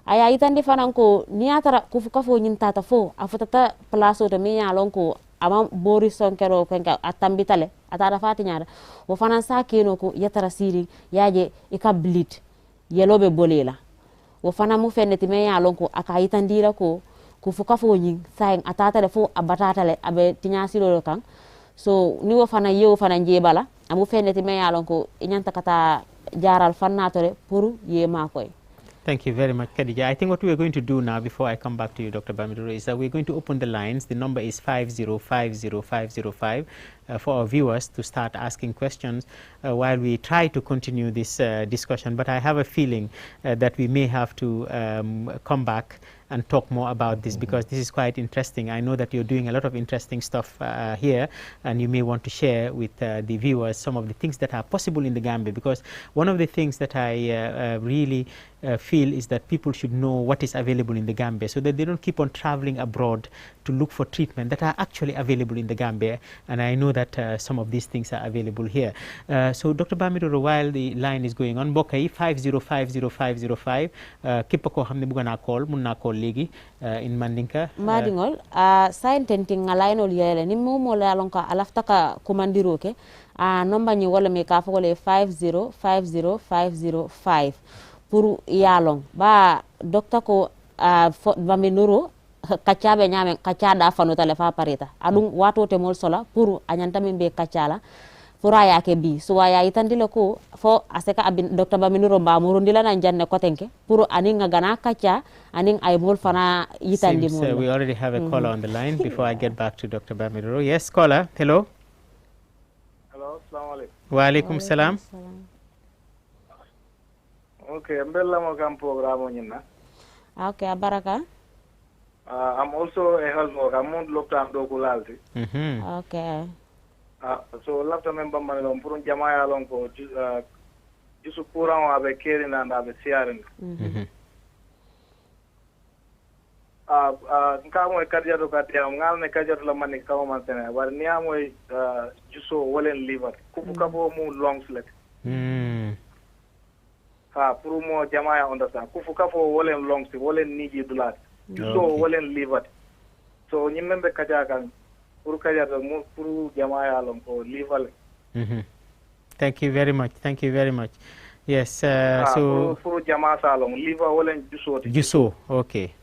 aya yitandi fanan ko ni atara kufu kafo ñing tata fo afutata place to me ya lonko ama bori sonkero kenka atambitale atara fati nyaada wo fanan sa keno ko yatara siri yaje e ka bleed yelobe bolela wo fanan mu fenneti me ya lonko aka yitandira ko fuka fo nyin sayen atata le fo abatata le abe tinyasilo kan so ni wo fanan yewo fanan jebala amu fenneti me ya lonko nyanta kata jaral fannatore pour yema koy. Thank you very much, Khadija. I think what we are going to do now, before I come back to you, Dr. Bambe Nduro, is that we're going to open the lines. The number is 5050505 for our viewers to start asking questions while we try to continue this discussion. But I have a feeling that we may have to come back and talk more about this because this is quite interesting. I know that you're doing a lot of interesting stuff here, and you may want to share with the viewers some of the things that are possible in the Gambia, because one of the things that I really feel is that people should know what is available in the Gambia so that they don't keep on traveling abroad to look for treatment that are actually available in the Gambia, and I know that some of these things are available here. So Dr. Bambe Nduro, while the line is going on, mbokk yi 5050505 képp koo xam ne bëgg naa call mun naa call léegi in Mandinka madingol scientific ngalainol yele ni mo la lonka alafta ka komandiro ke nomba ni wala me ka fogole 5050505 pour yalong ba docteur ko Bambe Nduro kaccaɓe ñamen kaccaɗa fanutale fa parita aɗum watote mol sola pour añantamin be kaccala pour a yake bi so waya yitandile ko fo aseka abin docteur Bambe Nduro mbamorondila nan janne kotenke pour anin nga gana kacca anin ay mol fana yitandi mol. We already have a caller on the line before I get back to Dr. Bambe Nduro. Yes, caller. Hello. Hello, assalamu alaikum. Wa alaikum salam. Okay, mbella mo kam programme nyina. Okay, baraka. I'm also a health worker. I'm not looked at Dokulalti. Okay. So lafta member manilom purun jamaya long ko jusu kurang abe kerin and abe siarin. Nkamo kadia do kadia ngal ne kadia do lamani kamo mantene war niamo juso wolen liver kufu kabo mu long slet. Ha puru mo jamaya understand kufu kabo wolen long slet wolen niji dulat juso wolen liver. So nyimembe kadia kan puru kadia do mu puru jamaya long ko liver. Thank you very much. Thank you very much. Yes. So puru jamaya salong liver wolen juso. Juso. Okay.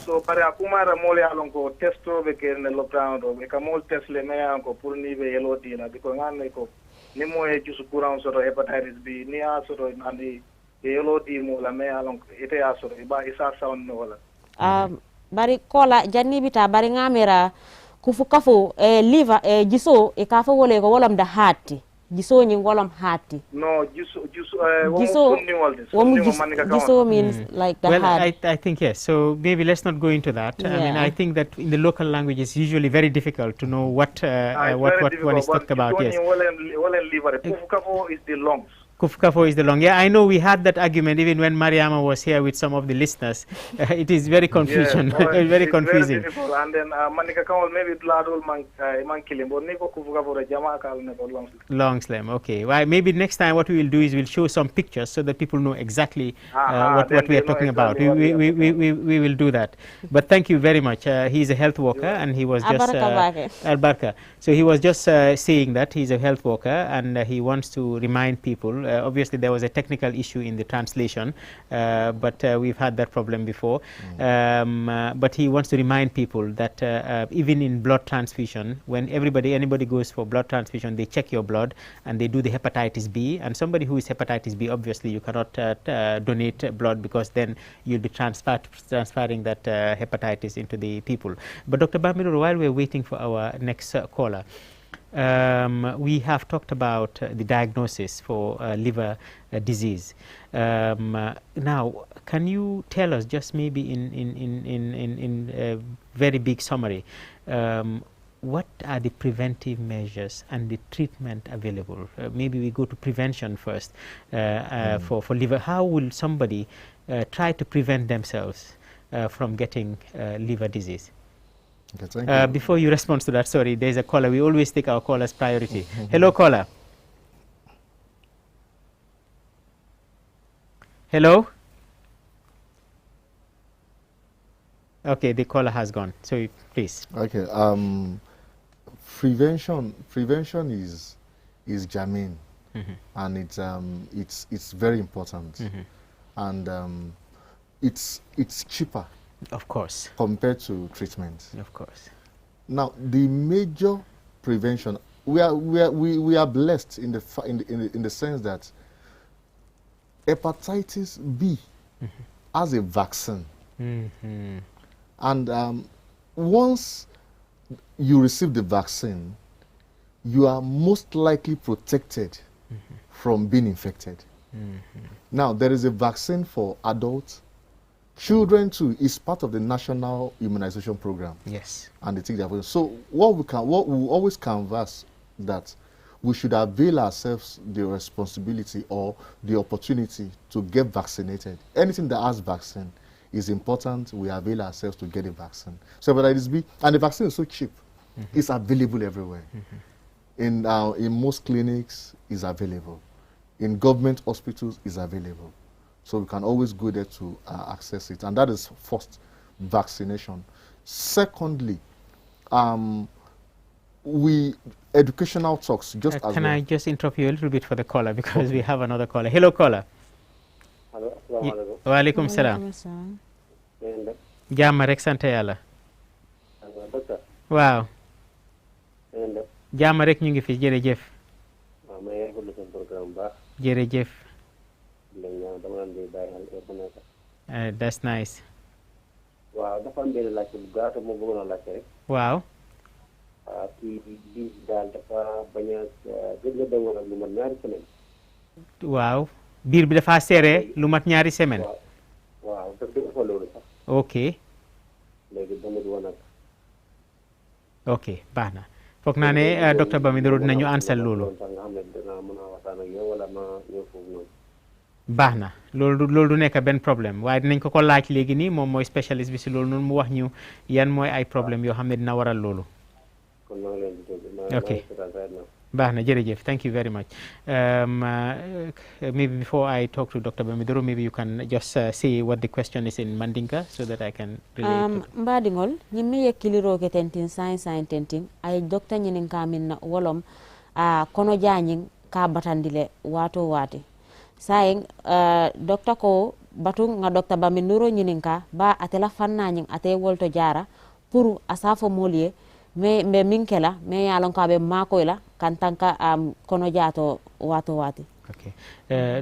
So pare akumara mole alon ko testo be kerne lockdown do be kamol test le me ko pour ni be yelo dina biko ngane ko ni mo e jusu kuran so hepatitis B ni a so andi yelo di mo la me alon ite a so ba isa sound no wala bari kola janni bita bari ngamera kufu kafu liver jiso e kafa wole ko wolam da hatti jiso ni wolam hatti no jiso jiso means like the heart. I think yes, so maybe let's not go into that. I mean, I think that in the local language it's usually very difficult to know what one is talked about. Yes, Kufukafo is the lungs. Kufukafo is the lung. Yeah, I know we had that argument even when Mariama was here with some of the listeners. It is very confusion, very confusing. Very difficult. And then manika kawal maybe bladol man kilim, but niko kufukafo re jama kal neko long slim. Long slim. Okay. Well, maybe next time what we will do is we'll show some pictures so that people know exactly what we are talking about. We will do that. But thank you very much. He is a health worker and he was just Albarka. So he was just saying that he's a health worker and he wants to remind people. Obviously, there was a technical issue in the translation, but we've had that problem before. But he wants to remind people that even in blood transfusion, when anybody goes for blood transfusion, they check your blood and they do the hepatitis B. And somebody who is hepatitis B, obviously, you cannot donate blood because then you'll be transferring that hepatitis into the people. But Dr. Bamiru, while we're waiting for our next caller, we have talked about the diagnosis for liver disease. Now, can you tell us just maybe in a very big summary, what are the preventive measures and the treatment available? Maybe we go to prevention first for liver. How will somebody try to prevent themselves from getting liver disease? Okay, before you respond to that, sorry, there's a caller. We always take our callers priority. Hello, caller. Hello? Okay, the caller has gone. So please. Okay. Prevention is germane, and it's very important, and it's cheaper. Of course. Compared to treatment. Of course. Now, the major prevention, we are blessed in the sense that hepatitis B has a vaccine, and once you receive the vaccine, you are most likely protected from being infected. Now, there is a vaccine for adults. Children too is part of the national immunization program. Yes. And they take their vaccine. So what we always canvass that we should avail ourselves the responsibility or the opportunity to get vaccinated. Anything that has vaccine is important. We avail ourselves to get a vaccine. So hepatitis B, and the vaccine is so cheap. It's available everywhere. In most clinics, is available. In government hospitals, is available. So we can always go there to access it. And that is first, vaccination. Secondly, educational talks. Can I just interrupt you a little bit for the caller because we have another caller. Hello, caller. Hello. Assalamualaikum. Waalaikum salam. Jàmm rek sant Yàlla. Waaw. Jàmm rek ñu ngi fi jërëjëf. Jërëjëf. That's nice. Wow, dafa am benn laajte bu gaaw mo bëggoon a laajte rek. Waaw. Kii bi daal dafa bañ a gëj a demoon ak lu mat ñaari semaine. Waaw. Biir bi dafa serré lu mat ñaari semaine. Waaw, daf dafa loolu sax. Okay. ok baax na foog naa ne docteur Bamidoro dinañu answer loolu baax na loolu du nekk benn problème waaye dinañ ko laaj léegi nii moom mooy spécialiste bi si loolu noonu mu wax ñu yan mooy ay problème yoo xam ne dina waral loolu ok baax na jërëjëf thank you very much maybe before I talk to Dr. Bamidoro, maybe you can just say what the question is in Mandinka so that I can relate mbadingol ñimme yekkiliro ke tentin science tentin ay docteur ñinin kamin na wolom kono jañing ka batandile wato wati saying docteur ko batu nga Dr. Bamidoro ñinin ka ba atela fannañing ate wolto jara pour asafo molie me minkela me yalon ka be makoyla kantanka kono jato wato wati. Okay.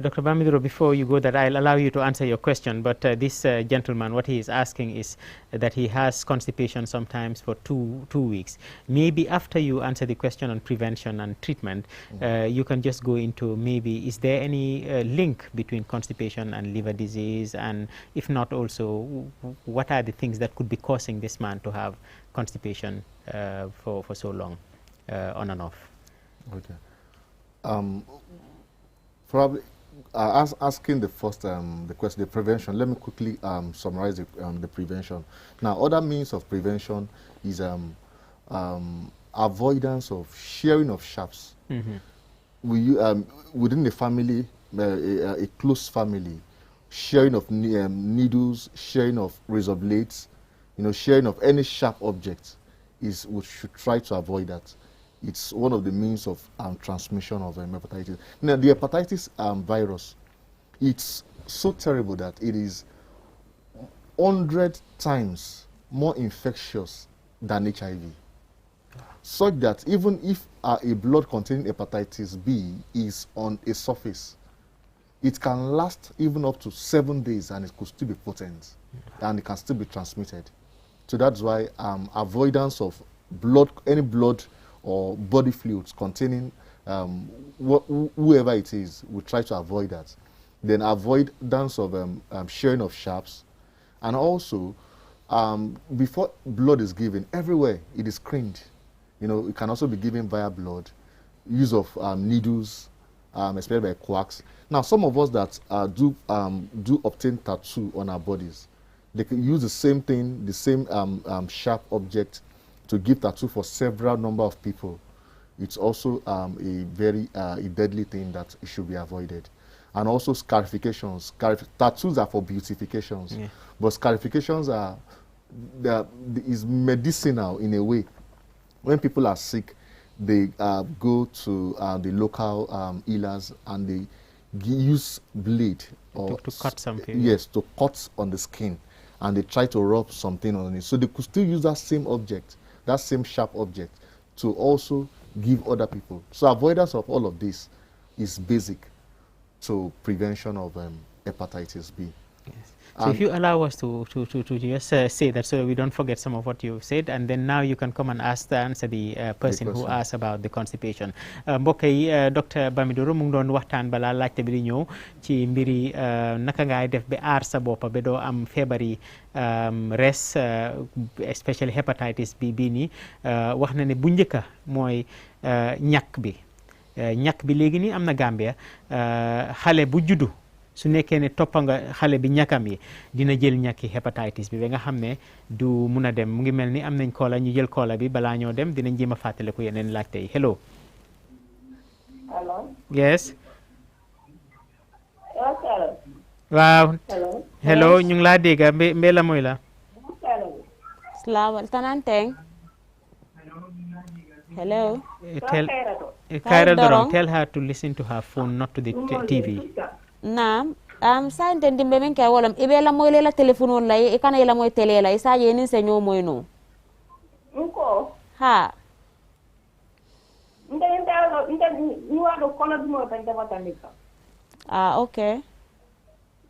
Dr. Bamidoro, before you go that, I'll allow you to answer your question, but this gentleman, what he is asking is that he has constipation sometimes for two weeks. Maybe after you answer the question on prevention and treatment, you can just go into maybe, is there any link between constipation and liver disease? And if not also, what are the things that could be causing this man to have constipation for so long, on and off? Okay. Probably asking the first the question, the prevention. Let me quickly summarize the prevention. Now, other means of prevention is avoidance of sharing of sharps. Within the family, a close family, sharing of needles, sharing of razor blades, sharing of any sharp object is we should try to avoid that. It's one of the means of transmission of hepatitis. Now, the hepatitis virus, it's so terrible that it is 100 times more infectious than HIV. Such that even if a blood containing hepatitis B is on a surface, it can last even up to 7 days and it could still be potent and it can still be transmitted. So that's why avoidance of any blood or body fluids containing whoever it is, we try to avoid that. Then avoidance of sharing of sharps, and also before blood is given, everywhere it is screened. It can also be given via blood, use of needles, especially by quacks. Now, some of us that do obtain tattoo on our bodies, they can use the same thing, the same sharp object to give tattoo for several number of people. It's also a very deadly thing that should be avoided. And also scarifications. Tattoos are for beautifications, but scarifications is medicinal in a way. When people are sick, they go to the local healers and they use blade or to cut something. Yes, to cut on the skin, and they try to rub something on it. So they could still use that same object, that same sharp object, to also give other people. So avoidance of all of this is basic to prevention of hepatitis B. Yes. So if you allow us to just say that so we don't forget some of what you've said, and then now you can come and answer the person who asked about the constipation. Mbokk yi docteur Bamidoro mu ngi doon waxtaan balaa laajte bi di ñëw ci mbiri naka ngaay def ba aar sa bopp ba doo am feebari res especially hepatitis B bii nii wax na ne bu njëkka mooy ñàkk bi léegi nii am na Gambia xale bu juddu su nekkee ne toppa nga xale bi ñàkkam yi dina jël ñàkki hepatitis bi ba nga xam ne du mun a dem mu ngi mel ni am nañ koola ñu jël koola bi balaa ñoo dem dinañ jéem a fàttaliku yeneen laajte yi hello. Hello. Yes. Hello. Waaw. Hello ñu ngi laa dégg mbe la mooy la. Slawa tananteng. Hello. Kaira Dorong, tell her to listen to her phone, not to the TV. Naam, sa entendi men kay wolam ibe la moy la telephone la e kana la moy tele la isa ye ni senyo moy no. Nko. Ha. Nda ni wa do kono mo tan da botanika. Ah, okay.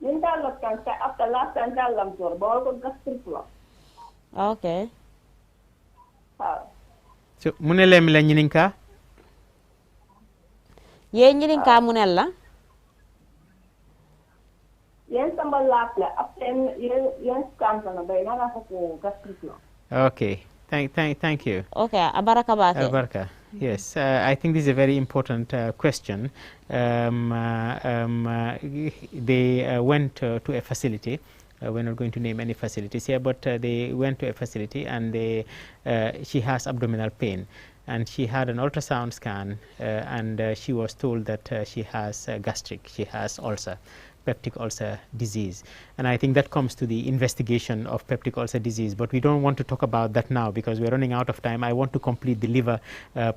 Nda lo kan sa after last time da lam tor bo ko gastric la. Okay. Ha. So munelem la nyininka? Ye nyininka munella? Yen sambal la after yen scan sana bay na ko gastric la. Okay. Thank you. Okay, abaraka bake. Abaraka. Yes, I think this is a very important question. They went to a facility. We're not going to name any facilities here, but they went to a facility and she has abdominal pain. And she had an ultrasound scan and she was told that she has gastric, she has ulcer, peptic ulcer disease. And I think that comes to the investigation of peptic ulcer disease, but we don't want to talk about that now because we're running out of time. I want to complete the liver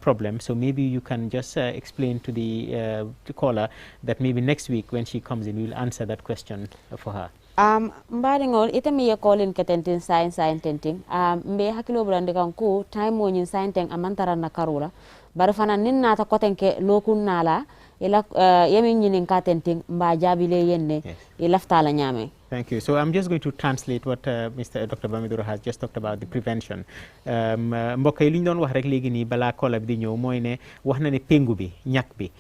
problem. So maybe you can just explain to the caller that maybe next week when she comes in, we'll answer that question for her. Mbaringol ite mi yekolin ketentin science tenting mbe hakilo brande kan ko time mo nyin science teng amantara na karula bar fana nin nata kotenke lokun nala ila yemi nyinin ka tenting mba jabile yenne ilafta la nyame. Thank you. So I'm just going to translate what Dr. Bamidoro has just talked about, the prevention. Mbokk yi li ñu doon wax rek léegi nii balaa kola bi di ñëw mooy ne wax na ne pengu bi ñàkk bi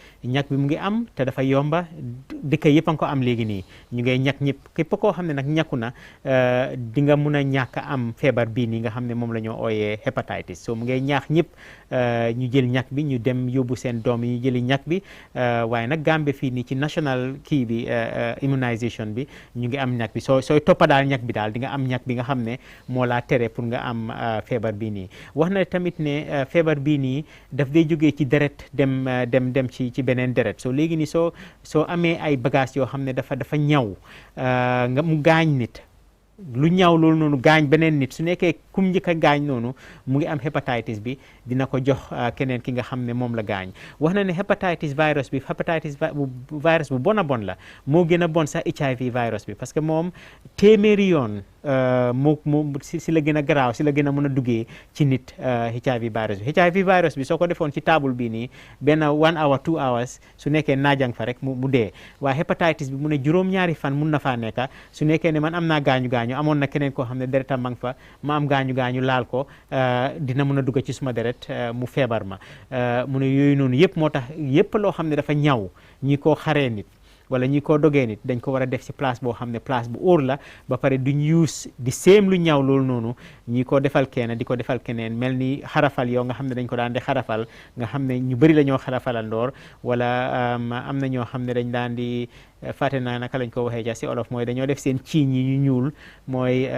mu ngi am te dafa yomba dëkk yëpp a ko am léegi nii ñu ngay ñàkk ñëpp képp koo xam ne nag ñàkku na di nga mun a ñàkk am feebar bii nii nga xam ne moom la ñoo ooyee hepatitis. So mu ngay ñaax ñëpp ñu jël ñàkk bi ñu dem yóbbu seen doom yi ñu jëli ñàkk bi waaye nag Gambie fii nii ci national kii bi immunisation bi ñu ngi am ñàkk bi sooy toppa daal ñàkk bi daal di nga am ñàkk bi nga xam ne moo laa tere pour nga am feebar bii nii. wax na tamit ne feebar bii nii daf day jógee ci deret dem ci beneen deret so léegi nii soo amee ay bagages yoo xam ne dafa ñaw nga mu gaañ nit lu ñaaw loolu noonu gaañ beneen nit su nekkee kum njëkk a gaañ noonu mu ngi am hepatitis bi dina ko jox keneen ki nga xam ne moom la gaañ. wax na ne hepatitis virus bu bon a bon la moo gën a bon sax HIV virus bi parce que moom téeméeri yoon si la gën a garaaw si la gën a mën a duggee ci nit HIV virus bi soo ko defoon ci table bii nii benn 1 hour 2 hours su nekkee naajang fa rek mu dee waaye hepatitis bi mu ne juróom-ñaari fan mun na faa nekka su nekkee ne man am naa gaañu amoon na keneen koo xam ne deretam ma ngi fa ma am gaañu laal ko dina mën a dugg ci suma deret mu feebar ma mu ne yooyu noonu yëpp moo tax yëpp loo xam ne dafa ñaw ñi koo xaree nit wala ñi ko dogee nit dañ ko war a def ci place boo xam ne place bu óor la ba pare duñ use di séem lu ñaaw loolu noonu ñi ko defal kenn di ko defal keneen mel ni xarafal yoo nga xam ne dañ ko daan di xarafal nga xam ne ñu bëri la ñoo xarafalandoor wala am na ñoo xam ne dañ daan di fàtte naa naka lañ ko waxee ja ci olof mooy dañoo def seen ciiñ yi ñu ñuul mooy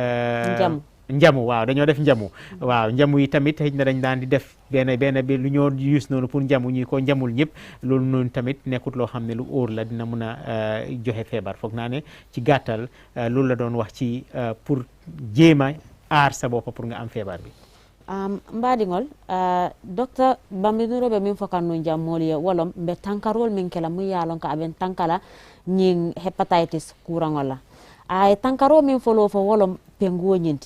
njamu waaw dañoo def njamu waaw njamu yi tamit xëy na dañ daan di def benn bi lu ñoo use noonu pour njamu ñi ko njamul ñëpp loolu noonu tamit nekkut loo xam ne lu óor la dina mun a joxe feebar foog naa ne ci gàttal loolu la doon wax ci pour jéem a aar sa bopp pour nga am feebar bi. mbaɗigol docteur bambinuroɓe min fokanno jammoli e wolom ɓe tankarol min kela mu yalon ka aɓen tankala ñin hepatitis kurangola ay tankaro min folo fo wolom pengoñin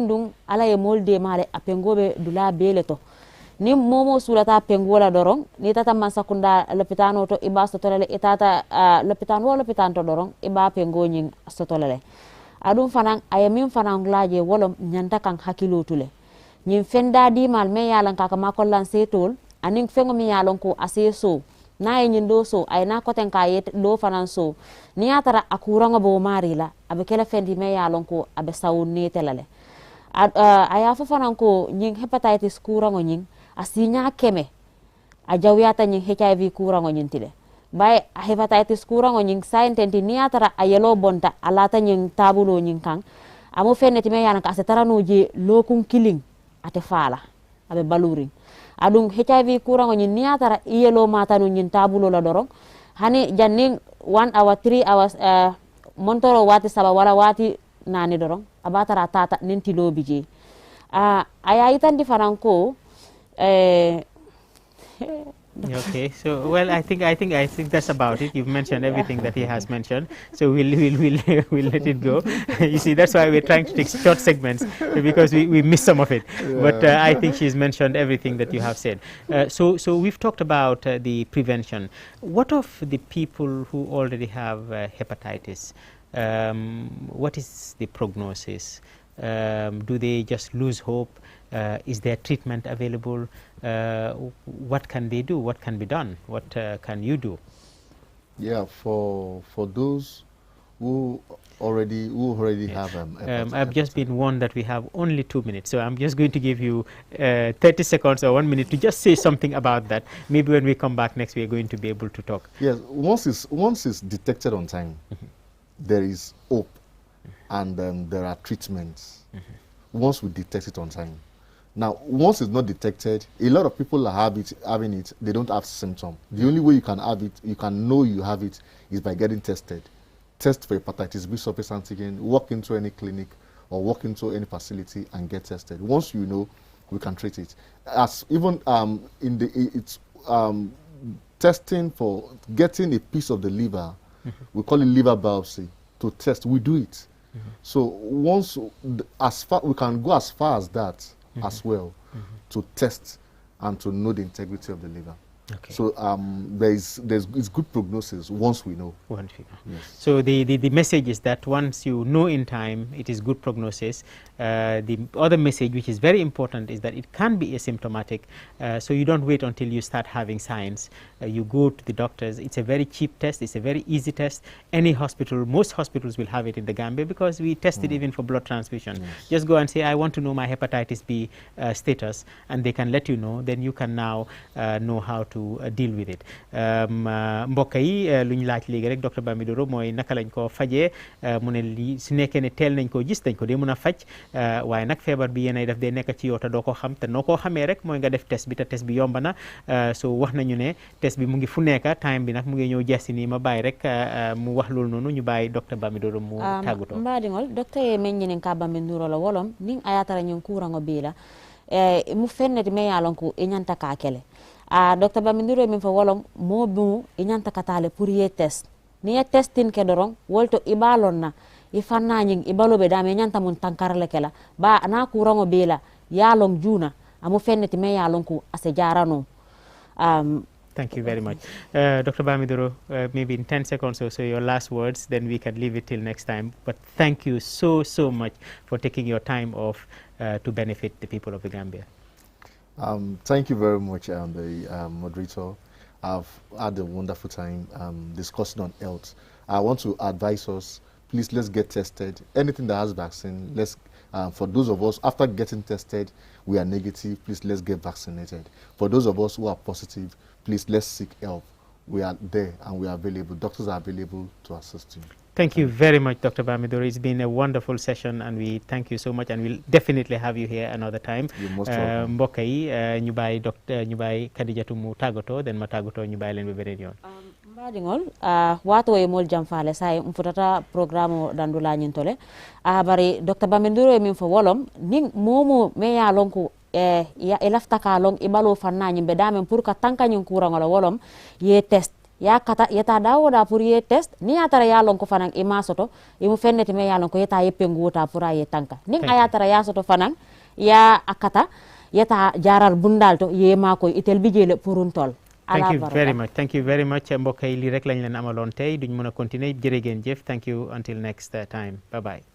ɗum ala e molde male a pengoɓe dula bele to ni momo sulata pengola doron ni tata man sakunda lopitano to iba sotolele itata lopitan wo lopitan to doron iba pengoñin sotolele aɗum fanan aye min fanan laje wolom ñanta kan hakkilotule ñin fenda dimal me yalan kaka makollan setol anin fengo mi yalon ko ase so na e ñin do so ay na koten ka yet do fanan so ni atara akurango bo mari la abe kala fendi me yalon ko abe sawne telale aya fo fanan ko ñin hepatitis kurango ñin asinya keme a jawyata ñin HIV kurango ñin tile bay hepatitis kurango ñin saintenti ni atara a yelo bonta alata ñin tabulo ñin kan amo fenneti me yalan ka ase tarano je lokun killing ate faala abe baluring adum HIV kurango ñin niatara iyelo matanu ñin tabulo la dorong hani janning 1 hour 3 hours montoro wati saba wala wati nani dorong abatara tata nenti lobi je aya itandi faranko Okay, so well, I think that's about it. You've mentioned everything that he has mentioned, so we'll let it go. You see, that's why we're trying to take short segments because we miss some of it. Yeah. But I think she's mentioned everything that you have said. So we've talked about the prevention. What of the people who already have hepatitis? What is the prognosis? Do they just lose hope? Is there treatment available? What can they do? What can be done? What can you do? Yeah, for those who already have I've just been warned that we have only 2 minutes, so I'm just going to give you 30 seconds or 1 minute to just say something about that. Maybe when we come back next, we are going to be able to talk. Yes, once it's detected on time, there is hope, and there are treatments. Once we detect it on time. Now, once it's not detected, a lot of people are having it, they don't have symptoms. The only way you can have it, you can know you have it, is by getting tested. Test for hepatitis B surface antigen, walk into any clinic or walk into any facility and get tested. Once you know, we can treat it. As even testing for getting a piece of the liver, we call it liver biopsy, to test, we do it. So once, we can go as far as that as well, to test and to know the integrity of the liver. Okay. So it's good prognosis once we know. Once we know. Yes. So the message is that once you know in time, it is good prognosis. The other message, which is very important, is that it can be asymptomatic. So you don't wait until you start having signs. You go to the doctors. It's a very cheap test. It's a very easy test. Any hospital, most hospitals will have it in the Gambia, because we test it even for blood transfusion. Yes. Just go and say, I want to know my hepatitis B status, and they can let you know. Then you can now know how to deal with it. Mbokk yi lu ñu laaj léegi rek docteur Bamidoro mooy naka lañ ko fajee mu ne lii su nekkee ne teel nañ ko gis dañ ko dee mën a faj, waaye nag feebar bi yéenay def dee nekk ci yow te doo ko xam, te noo koo xamee rek mooy nga def test bi, te test bi yomb na. So wax nañu ne test bi mu ngi fu nekk, time bi nag mu ngi ñëw jeesi nii ma bàyyi rek mu wax loolu noonu, ñu bàyyi docteur Bamidoro mu tàggatoo. Mbaɗigol docteur ye men ñinin ka Bamidoro la wolom nin ayatara ñin kurango bila mu fenneti me yalon ko e ñanta ka kele. Dr. Bamidoro min fa wolom mo bu inyanta katale pour ye test ni ye testin ke doron wolto ibalon na ifanna nying ibalo be dame nyanta mun tankarale kala ba na kurango bela yalong juna amu fenneti me yalon ko ase jarano. Thank you very much. Dr. Bamidoro, maybe in 10 seconds or so, your last words, then we can leave it till next time. But thank you so much for taking your time off to benefit the people of the Gambia. Thank you very much, the moderator. I've had a wonderful time discussing on health. I want to advise us, please, let's get tested. Anything that has vaccine, let's, for those of us, after getting tested, we are negative, please, let's get vaccinated. For those of us who are positive, please, let's seek help. We are there and we are available. Doctors are available to assist you. Thank you very much, Dr. Bamidoro. It's been a wonderful session, and we thank you so much, and we'll definitely have you here another time. You're most welcome. Mbokk yi ñu bàyyi docteur ñu bàyyi Khadijatu mu tàggatoo, then ma tàggatoo ñu bàyyi leen ba beneen yoon. Mbaɗigol wato e mol jam faale sa mfutata programme dandula ñintole bari Dr. Bamidoro min fo wolom nin momo me ya lonko e lafta ka long e balo fanna ñimbe damen pour ka tanka ñin kurangola wolom ye test ya kata yeta dawoda pour ye test ni atara ya lon ko fanan e masoto e mu fenneti me ya lon ko yeta yeppe nguta pour ye tanka nin ayatara ya soto fanan ya akata yeta jaral bundal to ye mako itel bijele pourun tol. Thank you very much. Thank you very much. Mbokk yi lii rek lañ leen amaloon tey duñ mën a continuer jërë ngeen jëf. Thank you until next time. Bye bye.